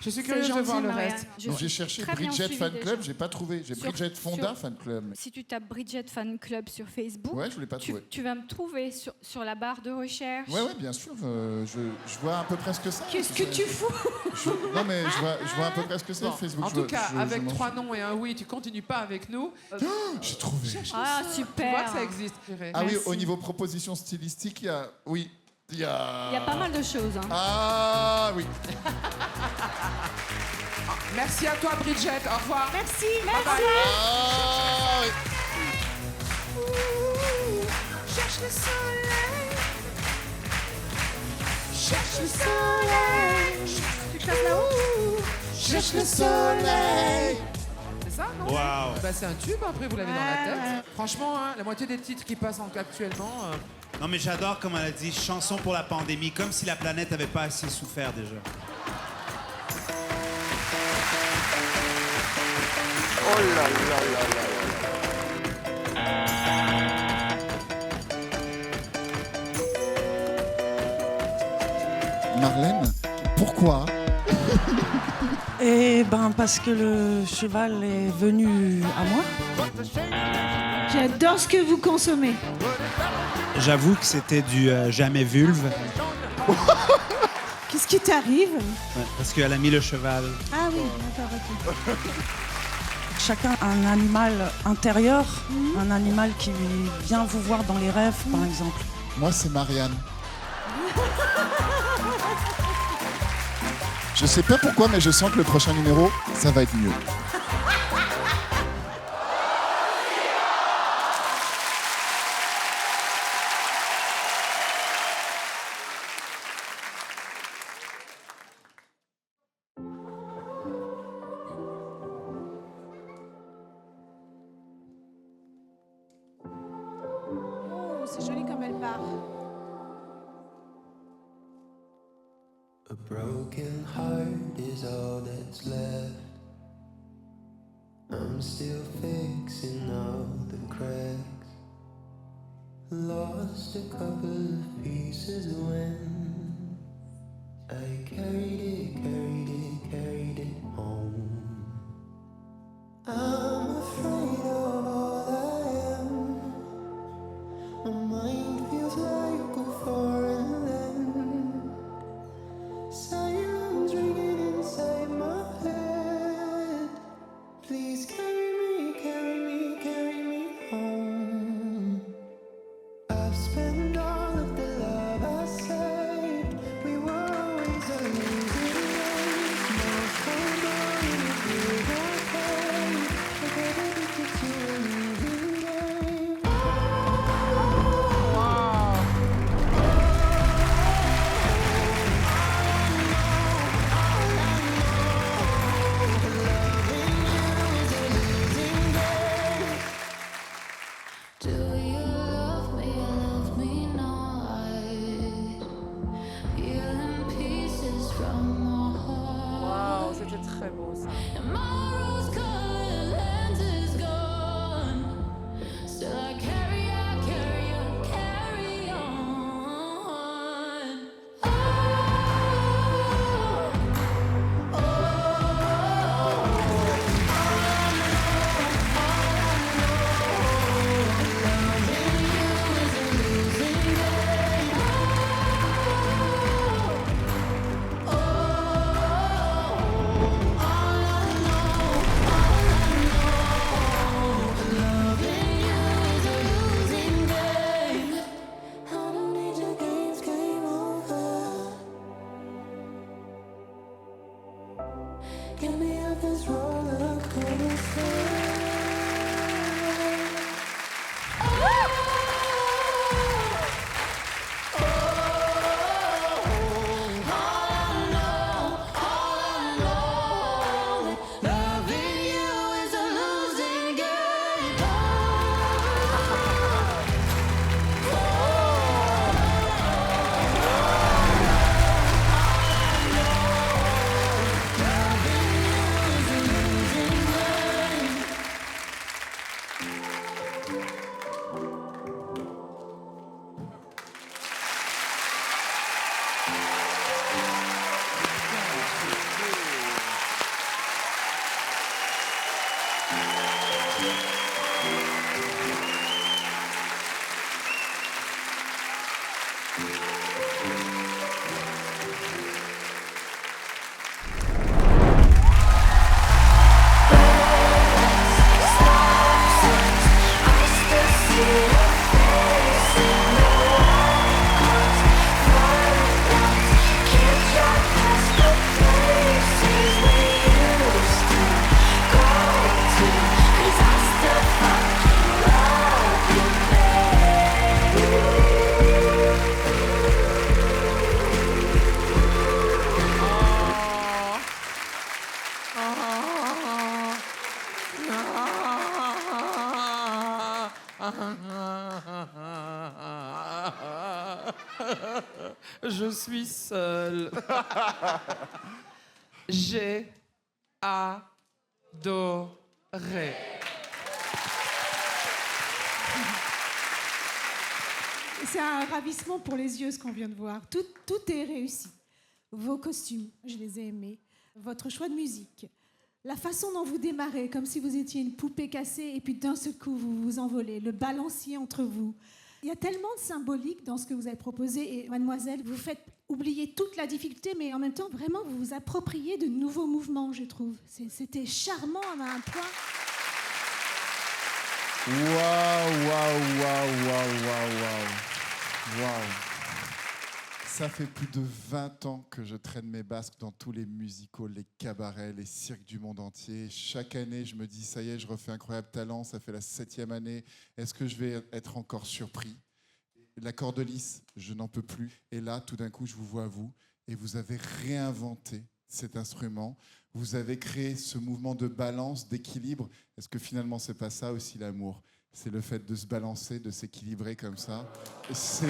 Je suis curieuse de gentil, voir le Marianne. reste. Donc j'ai cherché très bien Bridget suivie Fan déjà. Club, j'ai pas trouvé. J'ai Bridget Fonda sur- Fan Club. Si tu tapes Bridget Fan Club sur Facebook, Ouais, je l'ai pas trouvé. tu vas me trouver sur la barre de recherche. Ouais, bien sûr. Je vois à peu près ce que c'est. Qu'est-ce que tu fous? Non, mais je vois à peu près ce que c'est, Bon, Facebook. en tout cas, je avec m'en 3 noms et un oui, tu continues pas avec nous. J'ai trouvé. Ah, Tu vois super. que ça existe. Ah oui, au niveau proposition stylistique, il y a... Oui, il y a... Il y a pas mal de choses. Hein. Ah oui. Merci à toi, Bridget. Au revoir. Merci. Ah oui. Cherche le soleil. Cherche le soleil. Tu te passes là-haut? Cherche le soleil. C'est ça, non? Wow. Bah, c'est un tube, après, vous l'avez dans la tête. Franchement, hein, la moitié des titres qui passent actuellement... Non, mais j'adore, comme elle a dit, chanson pour la pandémie, comme si la planète n'avait pas assez souffert déjà. Oh là là là là. Marlène, pourquoi? Eh ben parce que le cheval est venu à moi. J'adore ce que vous consommez. J'avoue que c'était du jamais vulve, Qu'est-ce qui t'arrive? ouais, parce qu'elle a mis le cheval. Ah oui, d'accord, ok. chacun a un animal intérieur, un animal qui vient vous voir dans les rêves, par exemple. Moi, c'est Marianne. Je sais pas pourquoi, mais je sens que le prochain numéro, ça va être mieux. Oh, c'est joli comme elle part. A broken heart is all that's left. I'm still fixing all the cracks. Lost a couple of pieces when I carried it home. I'm afraid of all I am. My mind feels like a foreign land. Silence ringing inside my head. Please carry me home. I've spent all of the love I saved. We were always a losing race. Now hold on if you're okay. I get addicted to a losing game. Do you love me not? Peeling pieces from my heart. Waouh, c'était très beau ça. And my rose-colored lens is gone. Still I carry on. Get me off this roller coaster. Loving you is a losing game. Je suis seule. J'ai adoré. C'est un ravissement pour les yeux ce qu'on vient de voir. Tout est réussi. Vos costumes, je les ai aimés. Votre choix de musique. La façon dont vous démarrez, comme si vous étiez une poupée cassée et puis d'un seul coup vous vous envolez. Le balancier entre vous. Il y a tellement de symbolique dans ce que vous avez proposé. Et mademoiselle, vous faites oublier toute la difficulté, mais en même temps, vraiment, vous vous appropriez de nouveaux mouvements, je trouve. C'était charmant à un point. Waouh, waouh, waouh, waouh, waouh, waouh. Ça fait plus de 20 ans que je traîne mes basques dans tous les musicals, les cabarets, les cirques du monde entier. Chaque année, je me dis, ça y est, je refais Incroyable Talent, ça fait la 7e année. Est-ce que je vais être encore surpris? La corde lisse, je n'en peux plus. Et là, tout d'un coup, je vous vois, vous, et vous avez réinventé cet instrument. Vous avez créé ce mouvement de balance, d'équilibre. Est-ce que finalement, c'est pas ça aussi l'amour? C'est le fait de se balancer, de s'équilibrer comme ça. Merci.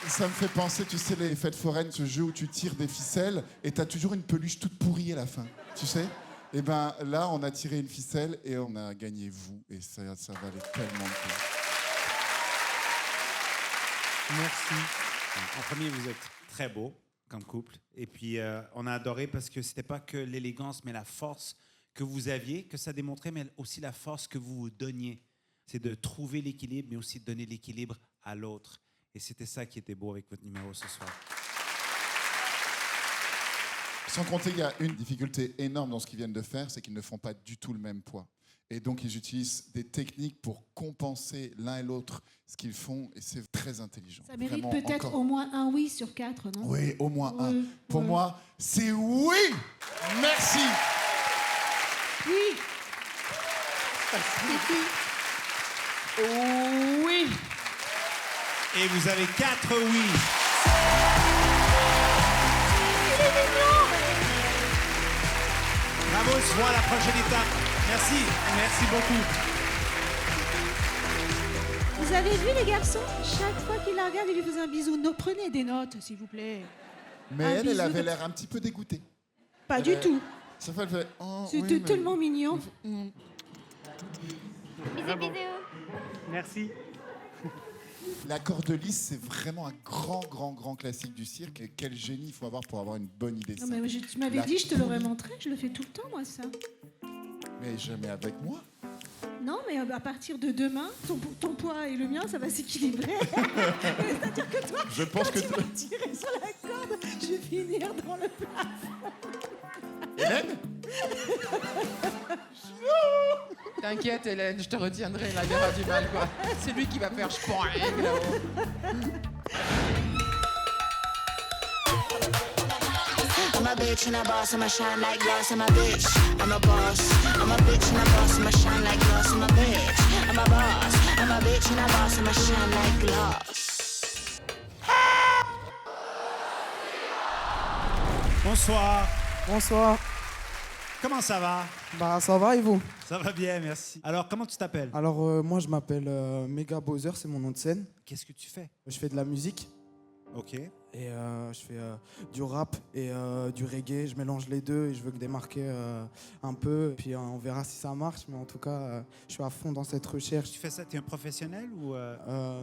Ça me fait penser, tu sais, les fêtes foraines, ce jeu où tu tires des ficelles et tu as toujours une peluche toute pourrie à la fin, tu sais? Et ben là, on a tiré une ficelle et on a gagné vous. Et ça valait tellement de temps. Merci. En premier, vous êtes très beau comme couple. Et puis, on a adoré parce que c'était pas que l'élégance, mais la force que vous aviez, que ça démontrait, mais aussi la force que vous vous donniez. C'est de trouver l'équilibre, mais aussi de donner l'équilibre à l'autre. Et c'était ça qui était beau avec votre numéro ce soir. Sans compter qu'il y a une difficulté énorme dans ce qu'ils viennent de faire, c'est qu'ils ne font pas du tout le même poids. Et donc, ils utilisent des techniques pour compenser l'un et l'autre ce qu'ils font, et c'est très intelligent. Ça mérite Vraiment, peut-être encore. au moins un oui sur 4, non? Oui, au moins un. Oui, Pour oui. moi, c'est oui. Merci. Oui. Oui. Et vous avez 4 oui. Bravo, on se voit à la prochaine étape. Merci, merci beaucoup. Vous avez vu les garçons? Chaque fois qu'il la regarde, il lui faisait un bisou. No, prenez des notes, s'il vous plaît. Mais Un elle bisou avait comme l'air un petit peu dégoûtée. Pas du tout. Ça fait, elle fait, oh, C'était oui, mais- tellement mignon. Bisous, bisous. Merci. La corde lisse, c'est vraiment un grand classique du cirque. Et quel génie il faut avoir pour avoir une bonne idée. Non, ça. mais tu m'avais La dit, je te l'aurais poulie. montré. Je le fais tout le temps, moi, ça. Mais jamais avec moi. Non, mais à partir de demain, ton poids et le mien, ça va s'équilibrer. C'est-à-dire que toi, Je pense que tu vas tirer sur la corde, je vais finir dans le plafond. Hélène T'inquiète, Hélène, je te retiendrai, là, il y aura du mal, quoi. C'est lui qui va faire spoing, là-haut. I'm a bitch and a boss, I'ma shine like glass. I'm a bitch, I'm a boss. I'm a bitch and a boss, I'ma shine like glass. I'm a bitch, I'm a boss. I'm a bitch and a boss, I'ma shine like glass. Bonsoir. Bonsoir. Comment ça va? Bah ça va et vous? Ça va bien, merci. Alors, comment tu t'appelles? Alors moi je m'appelle Mega Bowser, c'est mon nom de scène. Qu'est-ce que tu fais? Je fais de la musique. Ok. Et je fais du rap et du reggae. Je mélange les deux et je veux que démarquer un peu. Puis on verra si ça marche. Mais en tout cas, je suis à fond dans cette recherche. Tu fais ça, tu es un professionnel ou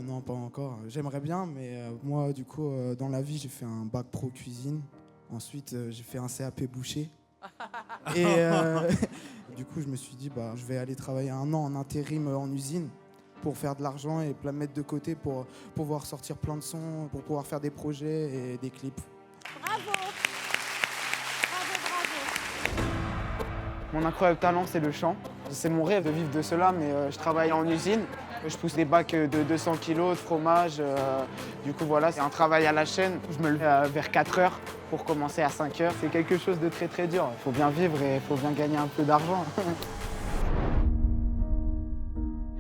Non, pas encore. J'aimerais bien, mais moi, du coup, dans la vie, j'ai fait un bac pro cuisine. Ensuite, j'ai fait un CAP boucher. Et du coup, je me suis dit, bah, je vais aller travailler 1 an en intérim en usine pour faire de l'argent et mettre de côté pour pouvoir sortir plein de sons, pour pouvoir faire des projets et des clips. Bravo. Bravo, bravo. Mon incroyable talent, c'est le chant. C'est mon rêve de vivre de cela, mais je travaille en usine. Je pousse des bacs de 200 kilos de fromage. Du coup, voilà, c'est un travail à la chaîne. Je me lève vers 4 heures pour commencer à 5 heures. C'est quelque chose de très, très dur. Il faut bien vivre et il faut bien gagner un peu d'argent.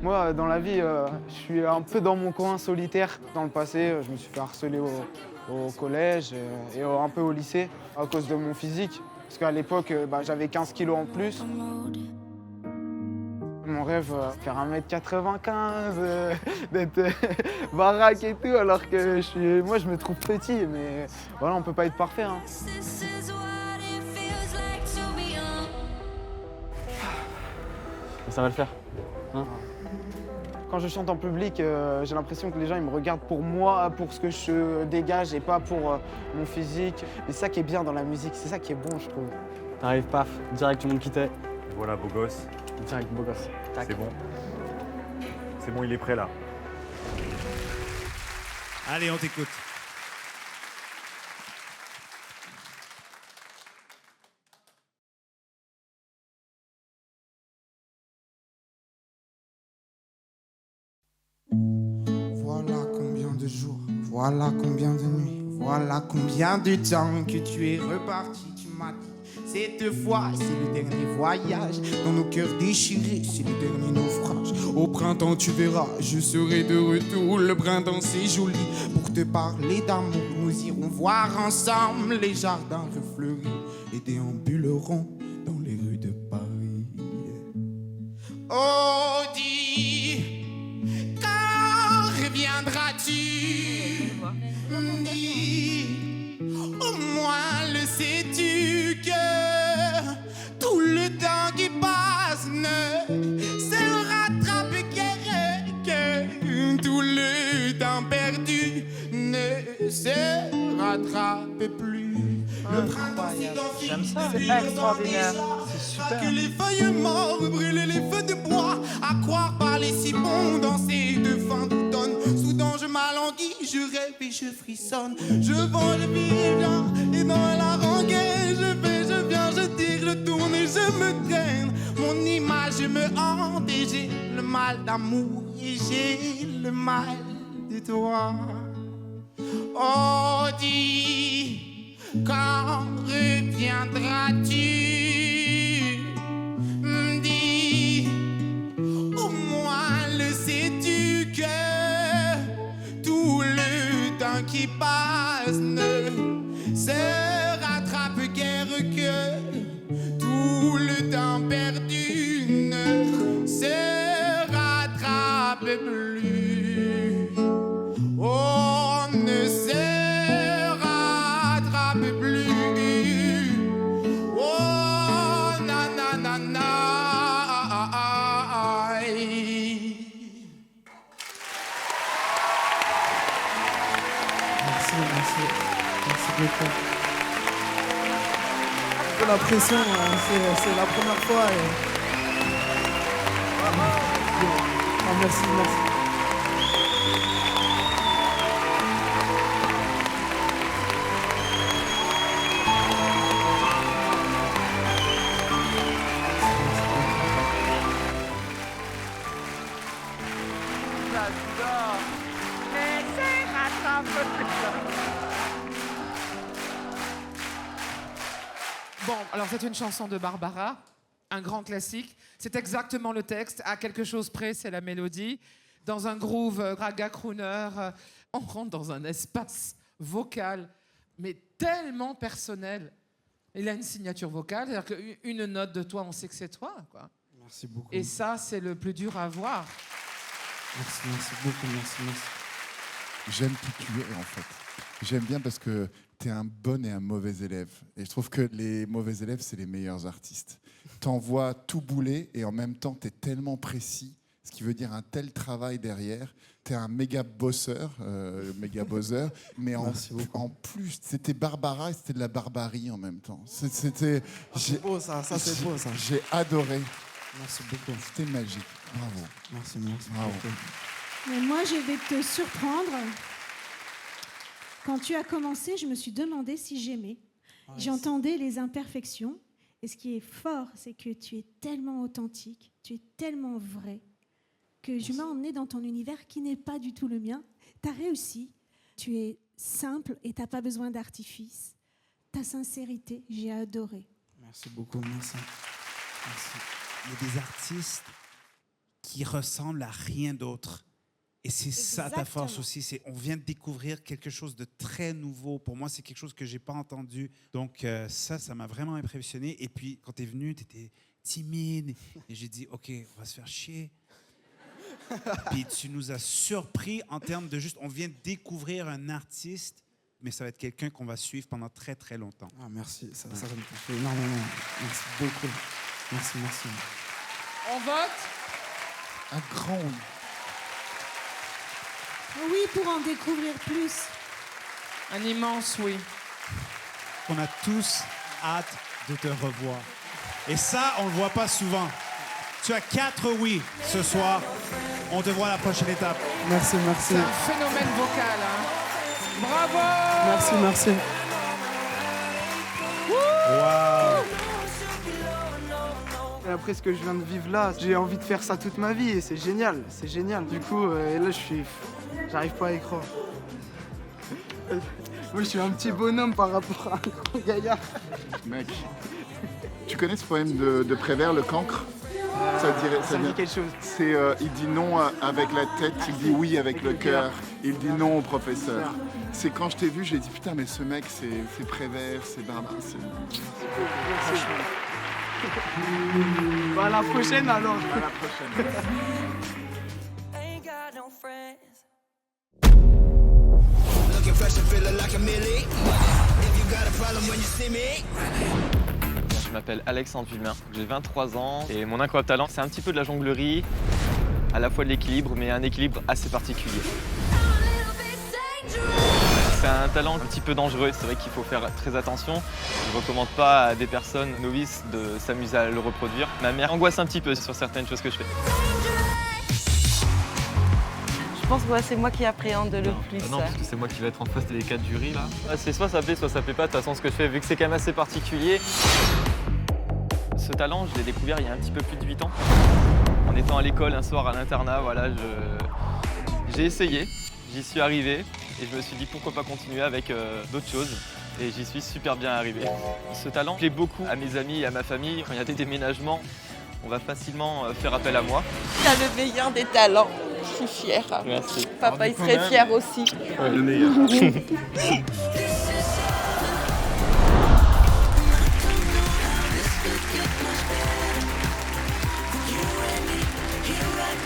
Moi, dans la vie, je suis un peu dans mon coin solitaire. Dans le passé, je me suis fait harceler au collège et un peu au lycée à cause de mon physique. Parce qu'à l'époque, j'avais 15 kilos en plus. Mon rêve, faire 1m95, d'être baraque et tout, alors que moi, je me trouve petit. Mais voilà, on peut pas être parfait. Hein. Ça va le faire. Hein? Quand je chante en public, j'ai l'impression que les gens ils me regardent pour moi, pour ce que je dégage et pas pour mon physique. Et c'est ça qui est bien dans la musique, c'est ça qui est bon, je trouve. T'arrives, paf, direct tout le monde quittait. Voilà, beau gosse. Direct, beau gosse. C'est bon. C'est bon, il est prêt là. Allez, on t'écoute. Voilà combien de nuits, voilà combien de temps que tu es reparti. Tu m'as dit, cette fois, c'est le dernier voyage. Dans nos cœurs déchirés, c'est le dernier naufrage. Au printemps, tu verras, je serai de retour. Le printemps, c'est joli. Pour te parler d'amour, nous irons voir ensemble les jardins refleuris et déambulerons dans les rues de Paris. Oh, dis, quand reviendras-tu? Dis, au moins le sais-tu que tout le temps qui passe ne se rattrape que tout le temps perdu ne se rattrape plus. Le printemps s'identifie C'est extraordinaire. que les feuilles mortes brûlent les feux de bois. À croire parler si bon dans ces deux fins d'automne. Soudain je m'alanguis, je rêve et je frissonne. Je vends le vivant et dans la rengaine je vais, je viens, je tire, je tourne et je me traîne. Mon image me hante et j'ai le mal d'amour et j'ai le mal de toi. Oh dis, quand reviendras-tu? Dis, au moins le sais-tu que tout le temps qui passe ne se rattrape guère que tout le temps perdu ne se rattrape plus. On ne se rattrape plus. Oh, na na na na. Merci beaucoup. Un peu la pression, c'est la première fois. Merci. J'adore. Mais c'est rattrape. Bon, alors c'est une chanson de Barbara, un grand classique. C'est exactement le texte. À quelque chose près, c'est la mélodie. Dans un groove raga crooner, on rentre dans un espace vocal, mais tellement personnel. Il a une signature vocale, c'est-à-dire qu'une note de toi, on sait que c'est toi, quoi. Merci beaucoup. Et ça, c'est le plus dur à voir. Merci beaucoup, merci. J'aime qui tu es, en fait. J'aime bien parce que tu es un bon et un mauvais élève. Et je trouve que les mauvais élèves, c'est les meilleurs artistes. T'envoies tout bouler et en même temps, tu es tellement précis, ce qui veut dire un tel travail derrière. Tu es un méga bosseur, mais en plus, c'était Barbara et c'était de la barbarie en même temps. C'était... C'est beau ça, c'est beau ça. J'ai adoré. Merci beaucoup. C'était magique. Bravo. Merci Bravo. beaucoup. Mais moi, je vais te surprendre. Quand tu as commencé, je me suis demandé si j'aimais. Ouais, J'entendais les imperfections. Et ce qui est fort, c'est que tu es tellement authentique, tu es tellement vrai, que je m'ai emmenée dans ton univers qui n'est pas du tout le mien. Tu as réussi. Tu es simple et tu n'as pas besoin d'artifice. Ta sincérité, j'ai adoré. Merci beaucoup, merci. Il y a des artistes qui ressemblent à rien d'autre. Et c'est ça ta force aussi. On vient de découvrir quelque chose de très nouveau. Pour moi, c'est quelque chose que je n'ai pas entendu. Donc ça m'a vraiment impressionné. Et puis, quand tu es venu, tu étais timide. Et j'ai dit, OK, on va se faire chier. Puis tu nous as surpris en termes de juste... On vient de découvrir un artiste, mais ça va être quelqu'un qu'on va suivre pendant très, très longtemps. Ah, merci. Ça me fait énormément. Merci beaucoup. Merci. On vote? Un grand oui. Oui, pour en découvrir plus. Un immense oui. On a tous hâte de te revoir. Et ça, on ne le voit pas souvent. Tu as 4 oui ce soir. On te voit à la prochaine étape. Merci. C'est un phénomène vocal. Hein. Bravo! Merci. Wow! Et après ce que je viens de vivre là, j'ai envie de faire ça toute ma vie et c'est génial. Du coup, et là j'arrive pas à y croire. Moi, je suis un petit bonhomme par rapport à un grand gaillard. Mec, tu connais ce poème de Prévert, Le Cancre? Ça me dit quelque chose. C'est il dit non avec la tête, il dit oui avec le cœur. Il dit non au professeur. C'est quand je t'ai vu, j'ai dit putain, mais ce mec, c'est Prévert, c'est Barbara. Bah, à la prochaine alors. À la prochaine. Je m'appelle Alexandre Villemin, j'ai 23 ans et mon incroyable talent, c'est un petit peu de la jonglerie, à la fois de l'équilibre, mais un équilibre assez particulier. C'est un talent un petit peu dangereux, c'est vrai qu'il faut faire très attention. Je ne recommande pas à des personnes novices de s'amuser à le reproduire. Ma mère angoisse un petit peu sur certaines choses que je fais. Je pense que c'est moi qui appréhende le plus. Non, parce que c'est moi qui vais être en face des 4 jurys là. C'est soit ça plaît, soit ça plaît pas. De toute façon, ce que je fais, vu que c'est quand même assez particulier. Ce talent, je l'ai découvert il y a un petit peu plus de 8 ans. En étant à l'école un soir à l'internat, voilà, j'ai essayé, j'y suis arrivé et je me suis dit pourquoi pas continuer avec d'autres choses. Et j'y suis super bien arrivé. Ce talent plaît beaucoup à mes amis et à ma famille. Quand il y a des déménagements, on va facilement faire appel à moi. Tu as le meilleur des talents. Je suis fière. Merci. Papa, il serait fier aussi. Ouais, le meilleur.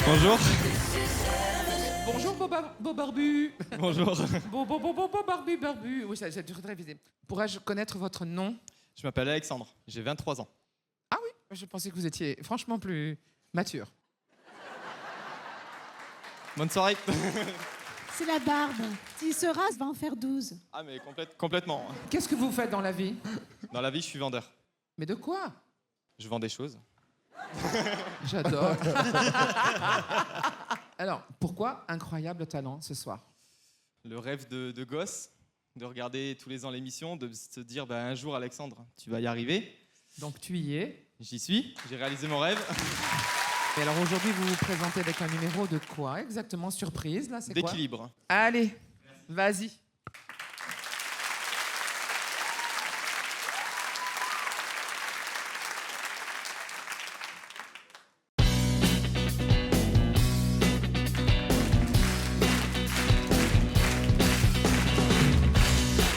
Bonjour. Bonjour, beau barbu. Bonjour. Beau barbu. Oui, c'est très visible. Pourrais-je connaître votre nom? Je m'appelle Alexandre, j'ai 23 ans. Ah oui, je pensais que vous étiez franchement plus mature. Bonne soirée. C'est la barbe. S'il se rase, va en faire 12. Ah mais complètement. Qu'est-ce que vous faites dans la vie? Dans la vie, je suis vendeur. Mais de quoi? Je vends des choses. J'adore. Alors, pourquoi incroyable talent ce soir? Le rêve de gosse, de regarder tous les ans l'émission, de se dire un jour Alexandre, tu vas y arriver. Donc tu y es? J'y suis, j'ai réalisé mon rêve. Et alors aujourd'hui, vous vous présentez avec un numéro de quoi exactement? Surprise, là, c'est quoi? D'équilibre. Allez, vas-y.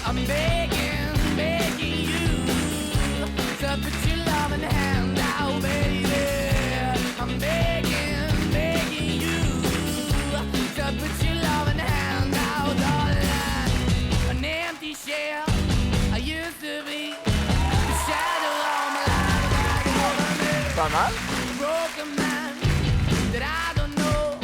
I'm begging you to put your loving hand out, baby. I'm begging you to put your loving hand out, darling. An empty shell I used to be, the shadow of my life. Pas mal. Broken man that I don't know,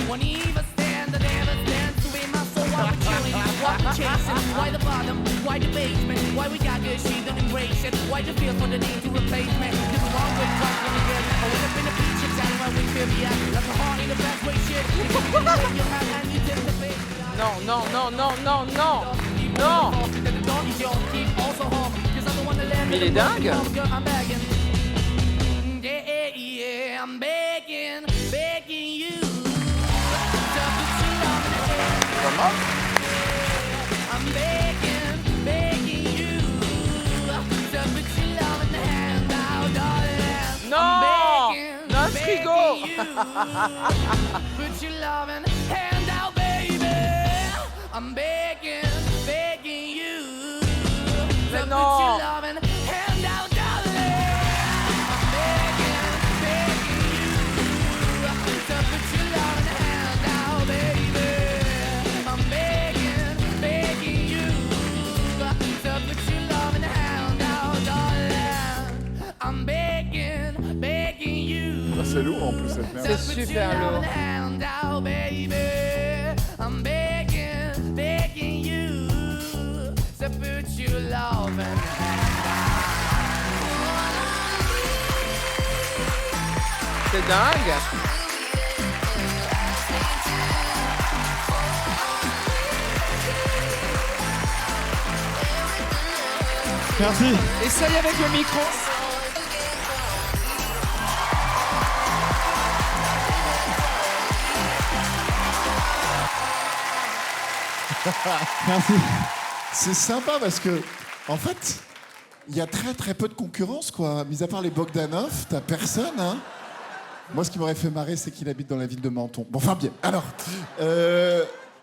won't even stand, I never stand to be my soul. Why we chilling, why we chasing, why the bottom, why the basement, why we got good, she don't embrace it, why the feel for the need to replace me, this is wrong with trust when you get me, I went up in the beach, it's out where we feel me at, like a heart in the best way, shit, you have and you tip the face. Non, non, non, non, non, non, non. Mais il est dingue. Yeah, I'm begging you. Comment? I'm begging you to put your love in the hand out, darling. Non! I'm Non, frigo! Put your love in the hand out, baby. I'm begging you to put your love in the hand out, darling. I'm begging you to put your love in the hand out, baby. I'm begging you to put your love in the hand out, darling. I'm begging you. C'est lourd en plus cette merde. C'est super lourd. Hand out, baby. I'm begging you to put your love in the hand out. C'est dingue. Merci. Essaye avec le micro. Merci. C'est sympa parce que, en fait, il y a très très peu de concurrence, quoi. Mis à part les Bogdanov, t'as personne, hein. Moi, ce qui m'aurait fait marrer, c'est qu'il habite dans la ville de Menton. Bon, enfin, bien. Alors,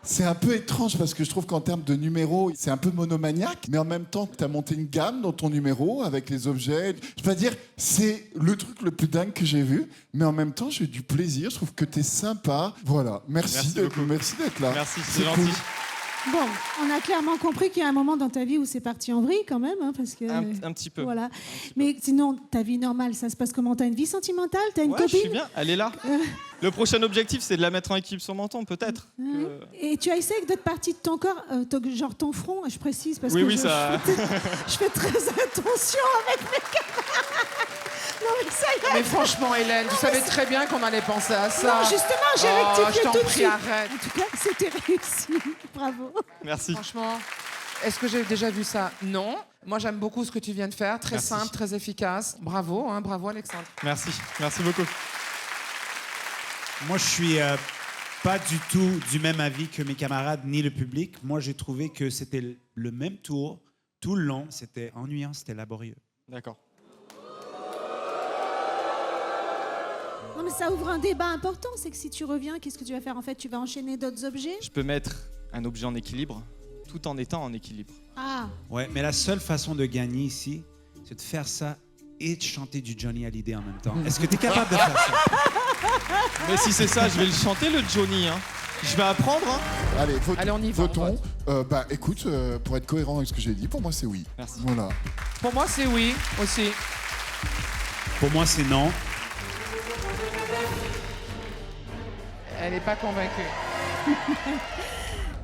c'est un peu étrange parce que je trouve qu'en termes de numéros, c'est un peu monomaniaque, mais en même temps, t'as monté une gamme dans ton numéro avec les objets. Je peux pas dire, c'est le truc le plus dingue que j'ai vu, mais en même temps, j'ai eu du plaisir. Je trouve que t'es sympa. Voilà. Merci d'être là. Merci, c'est gentil. Cool. Bon, on a clairement compris qu'il y a un moment dans ta vie où c'est parti en vrille quand même, hein, parce que... Un petit peu. Voilà. Mais sinon, ta vie normale, ça se passe comment? T'as une vie sentimentale? T'as une Ouais, je copine? suis bien, elle est là. Le prochain objectif, c'est de la mettre en équipe sur Menton, peut-être. Et tu as essayé avec d'autres parties de ton corps, genre ton front, je précise, parce Oui, que oui, ça... je fais très attention avec mes camarades. Non, mais ça y est. Mais franchement, Hélène, tu savais très bien qu'on allait penser à ça. Non, justement, j'ai Oh, rectifié je t'en tout de prie, suite. arrête. En tout cas, c'était réussi. Bravo. Merci. Franchement, est-ce que j'ai déjà vu ça? Non. Moi, j'aime beaucoup ce que tu viens de faire. Très Merci. simple, très efficace. Bravo, hein, bravo, Alexandre. Merci, merci beaucoup. Moi, je suis pas du tout du même avis que mes camarades ni le public. Moi, j'ai trouvé que c'était le même tour tout le long. C'était ennuyant, c'était laborieux. D'accord. Non, mais ça ouvre un débat important. C'est que si tu reviens, qu'est-ce que tu vas faire? En fait, tu vas enchaîner d'autres objets? Je peux mettre un objet en équilibre tout en étant en équilibre. Ah. Ouais, mais la seule façon de gagner ici, c'est de faire ça et de chanter du Johnny Hallyday en même temps. Est-ce que tu es capable de faire ça? Mais si c'est ça, je vais le chanter, le Johnny. Hein. Je vais apprendre. Hein. Allez, Allez, on y va, votons. Bah, écoute, pour être cohérent avec ce que j'ai dit, pour moi, c'est oui. Merci. Voilà. Pour moi, c'est oui aussi. Pour moi, c'est non. Elle n'est pas convaincue.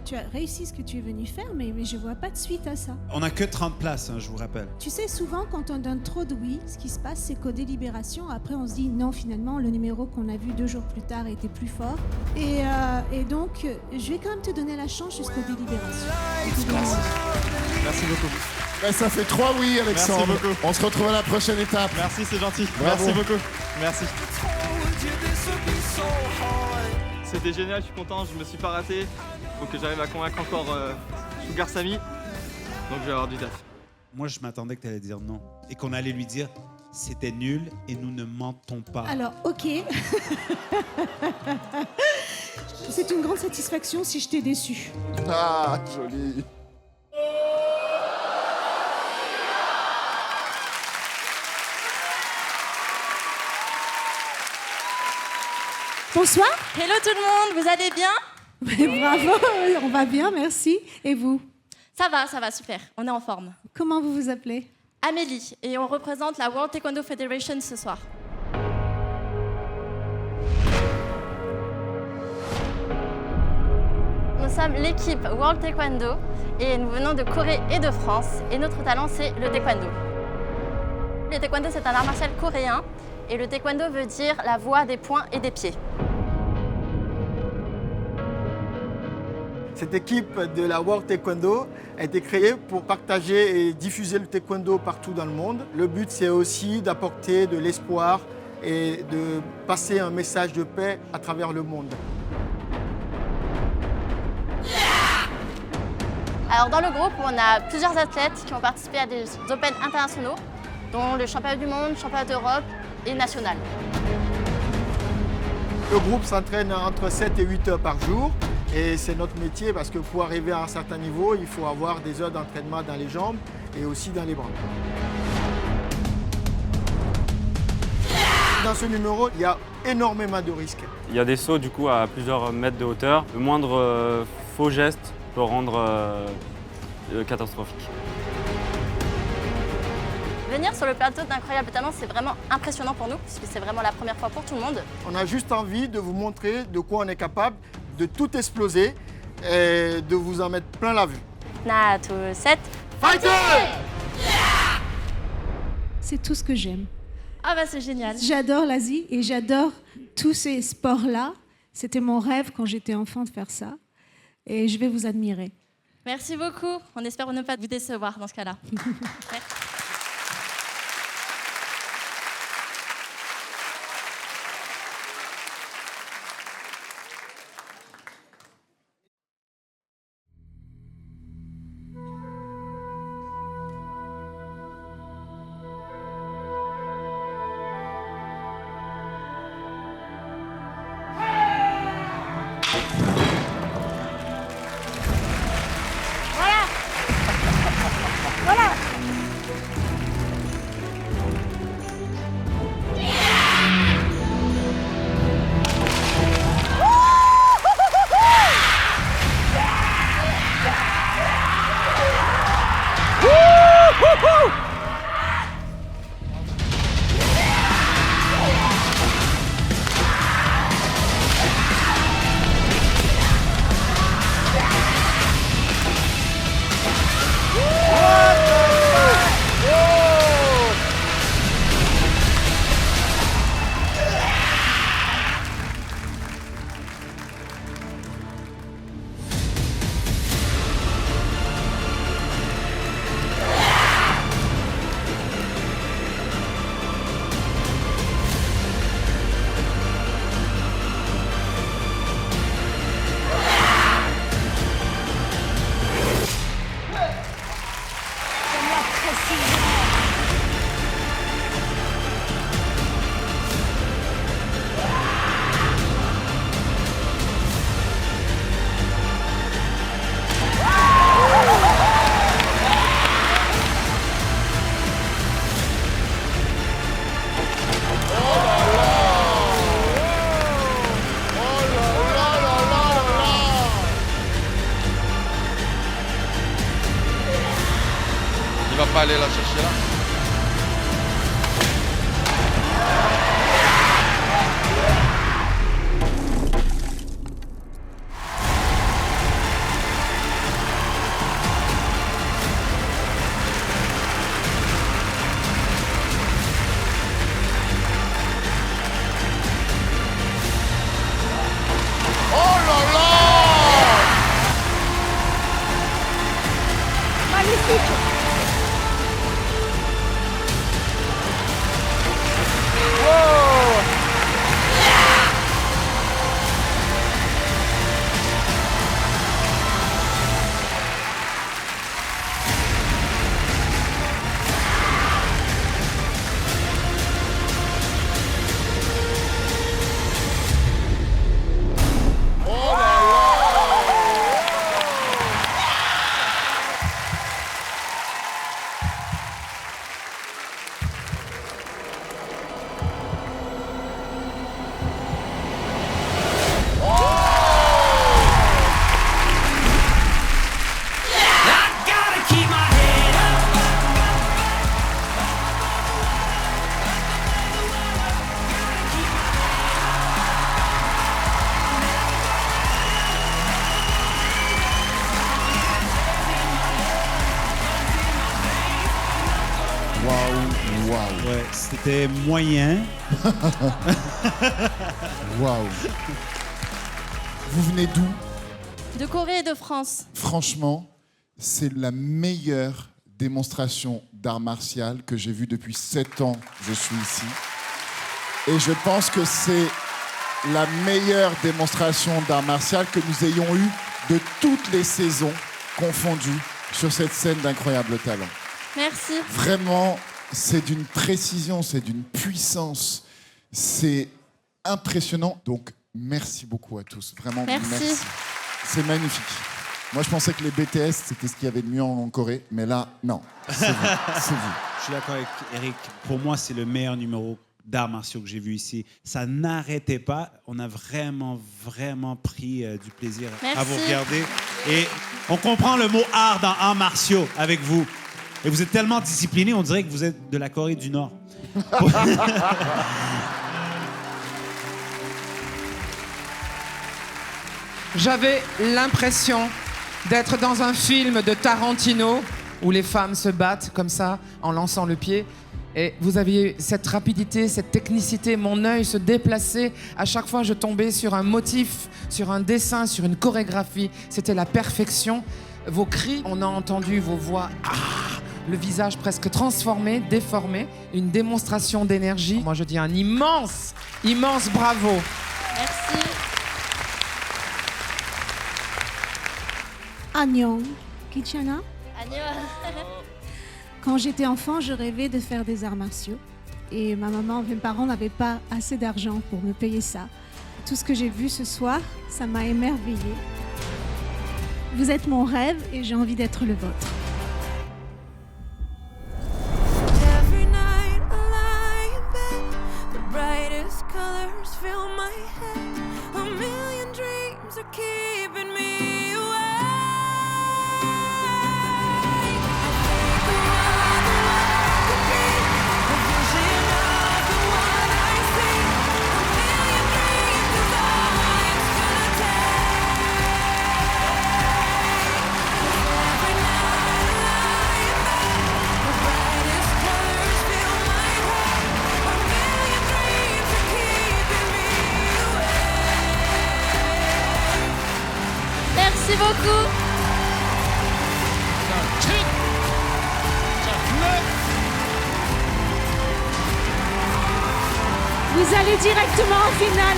Tu as réussi ce que tu es venu faire, mais je vois pas de suite à ça. On n'a que 30 places, hein, je vous rappelle. Tu sais, souvent, quand on donne trop de oui, ce qui se passe, c'est qu'aux délibérations, après, on se dit non, finalement, le numéro qu'on a vu 2 jours plus tard était plus fort. Et donc, je vais quand même te donner la chance jusqu'aux délibérations. Merci. Merci beaucoup. Ben, ça fait 3 oui, Alexandre. Merci beaucoup. On se retrouve à la prochaine étape. Merci, c'est gentil. Bravo. Merci beaucoup. Merci. C'était génial, je suis content, je me suis pas raté. Faut que j'arrive à convaincre encore Sugar Sammy. Donc je vais avoir du taf. Moi, je m'attendais que tu allais dire non. Et qu'on allait lui dire, c'était nul et nous ne mentons pas. Alors, ok. C'est une grande satisfaction si je t'ai déçu. Ah, joli. Bonsoir. Hello tout le monde, vous allez bien? Bravo, on va bien, merci. Et vous? Ça va, super, on est en forme. Comment vous vous appelez? Amélie, et on représente la World Taekwondo Federation ce soir. Nous sommes l'équipe World Taekwondo et nous venons de Corée et de France et notre talent c'est le taekwondo. Le taekwondo c'est un art martial coréen et le taekwondo veut dire la voie des poings et des pieds. Cette équipe de la World Taekwondo a été créée pour partager et diffuser le taekwondo partout dans le monde. Le but, c'est aussi d'apporter de l'espoir et de passer un message de paix à travers le monde. Alors dans le groupe, on a plusieurs athlètes qui ont participé à des Open internationaux, dont le championnat du monde, championnat d'Europe et national. Le groupe s'entraîne entre 7 et 8 heures par jour. Et c'est notre métier parce que pour arriver à un certain niveau, il faut avoir des heures d'entraînement dans les jambes et aussi dans les bras. Dans ce numéro, il y a énormément de risques. Il y a des sauts du coup à plusieurs mètres de hauteur. Le moindre faux geste peut rendre catastrophique. Venir sur le plateau d'Incroyable Talent, c'est vraiment impressionnant pour nous, puisque c'est vraiment la première fois pour tout le monde. On a juste envie de vous montrer de quoi on est capable, de tout exploser et de vous en mettre plein la vue. 7, Fighter! C'est tout ce que j'aime. Ah bah c'est génial. J'adore l'Asie et j'adore tous ces sports-là. C'était mon rêve quand j'étais enfant de faire ça. Et je vais vous admirer. Merci beaucoup. On espère ne pas vous décevoir dans ce cas-là. Merci. Il va pas aller la chercher là. Oh là là! Magnifique! Ouais, c'était moyen. Waouh. Vous venez d'où? De Corée et de France. Franchement, c'est la meilleure démonstration d'art martial que j'ai vue depuis 7 ans que je suis ici. Et je pense que c'est la meilleure démonstration d'art martial que nous ayons eue de toutes les saisons confondues sur cette scène d'incroyable talent. Merci. Vraiment, c'est d'une précision, c'est d'une puissance. C'est impressionnant. Donc, merci beaucoup à tous. Vraiment, merci. C'est magnifique. Moi, je pensais que les BTS, c'était ce qu'il y avait de mieux en Corée. Mais là, non. C'est vous. C'est vous. Je suis d'accord avec Eric. Pour moi, c'est le meilleur numéro d'arts martiaux que j'ai vu ici. Ça n'arrêtait pas. On a vraiment, vraiment pris du plaisir à vous regarder. Et on comprend le mot art dans arts martiaux avec vous. Et vous êtes tellement discipliné, on dirait que vous êtes de la Corée du Nord. J'avais l'impression d'être dans un film de Tarantino où les femmes se battent comme ça en lançant le pied. Et vous aviez cette rapidité, cette technicité, mon œil se déplaçait. À chaque fois, je tombais sur un motif, sur un dessin, sur une chorégraphie. C'était la perfection. Vos cris, on a entendu vos voix. Le visage presque transformé, déformé. Une démonstration d'énergie. Moi, je dis un immense, immense bravo. Merci. Annyeong, Kichana. Annyeong. Quand j'étais enfant, je rêvais de faire des arts martiaux. Et ma maman, mes parents n'avaient pas assez d'argent pour me payer ça. Tout ce que j'ai vu ce soir, ça m'a émerveillée. Vous êtes mon rêve et j'ai envie d'être le vôtre. Every night I lie in bed, the brightest colors fill my head. A million dreams are keeping me awake. I think of all the beaucoup. Vous allez directement en finale.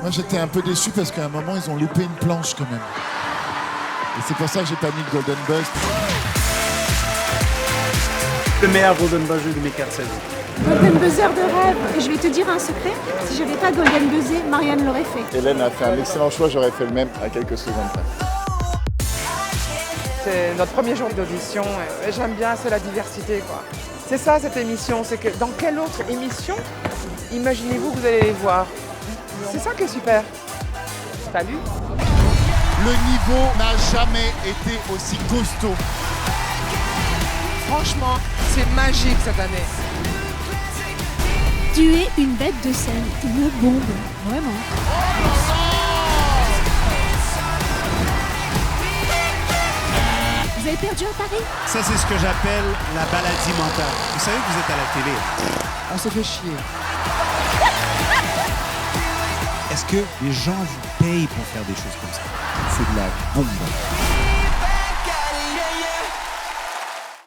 Moi, j'étais un peu déçu parce qu'à un moment, ils ont loupé une planche quand même. Et c'est pour ça que j'ai pas mis le Golden Buzz. Le meilleur Golden Buzzer de mes 4 saisons. Golden Buzzer de rêve. Et je vais te dire un secret, si je n'avais pas Golden Buzzer, Marianne l'aurait fait. Hélène a fait un excellent choix, j'aurais fait le même à quelques secondes près. C'est notre premier jour d'audition et j'aime bien, c'est la diversité, quoi. C'est ça cette émission, c'est que dans quelle autre émission imaginez-vous que vous allez les voir? C'est ça qui est super. Salut. Le niveau n'a jamais été aussi costaud. Franchement, c'est magique cette année. Tu es une bête de scène, une bombe, vraiment. Vous avez perdu à Paris? Ça, c'est ce que j'appelle la maladie mentale. Vous savez que vous êtes à la télé. On s'est fait chier. Est-ce que les gens vous payent pour faire des choses comme ça? C'est de la bombe.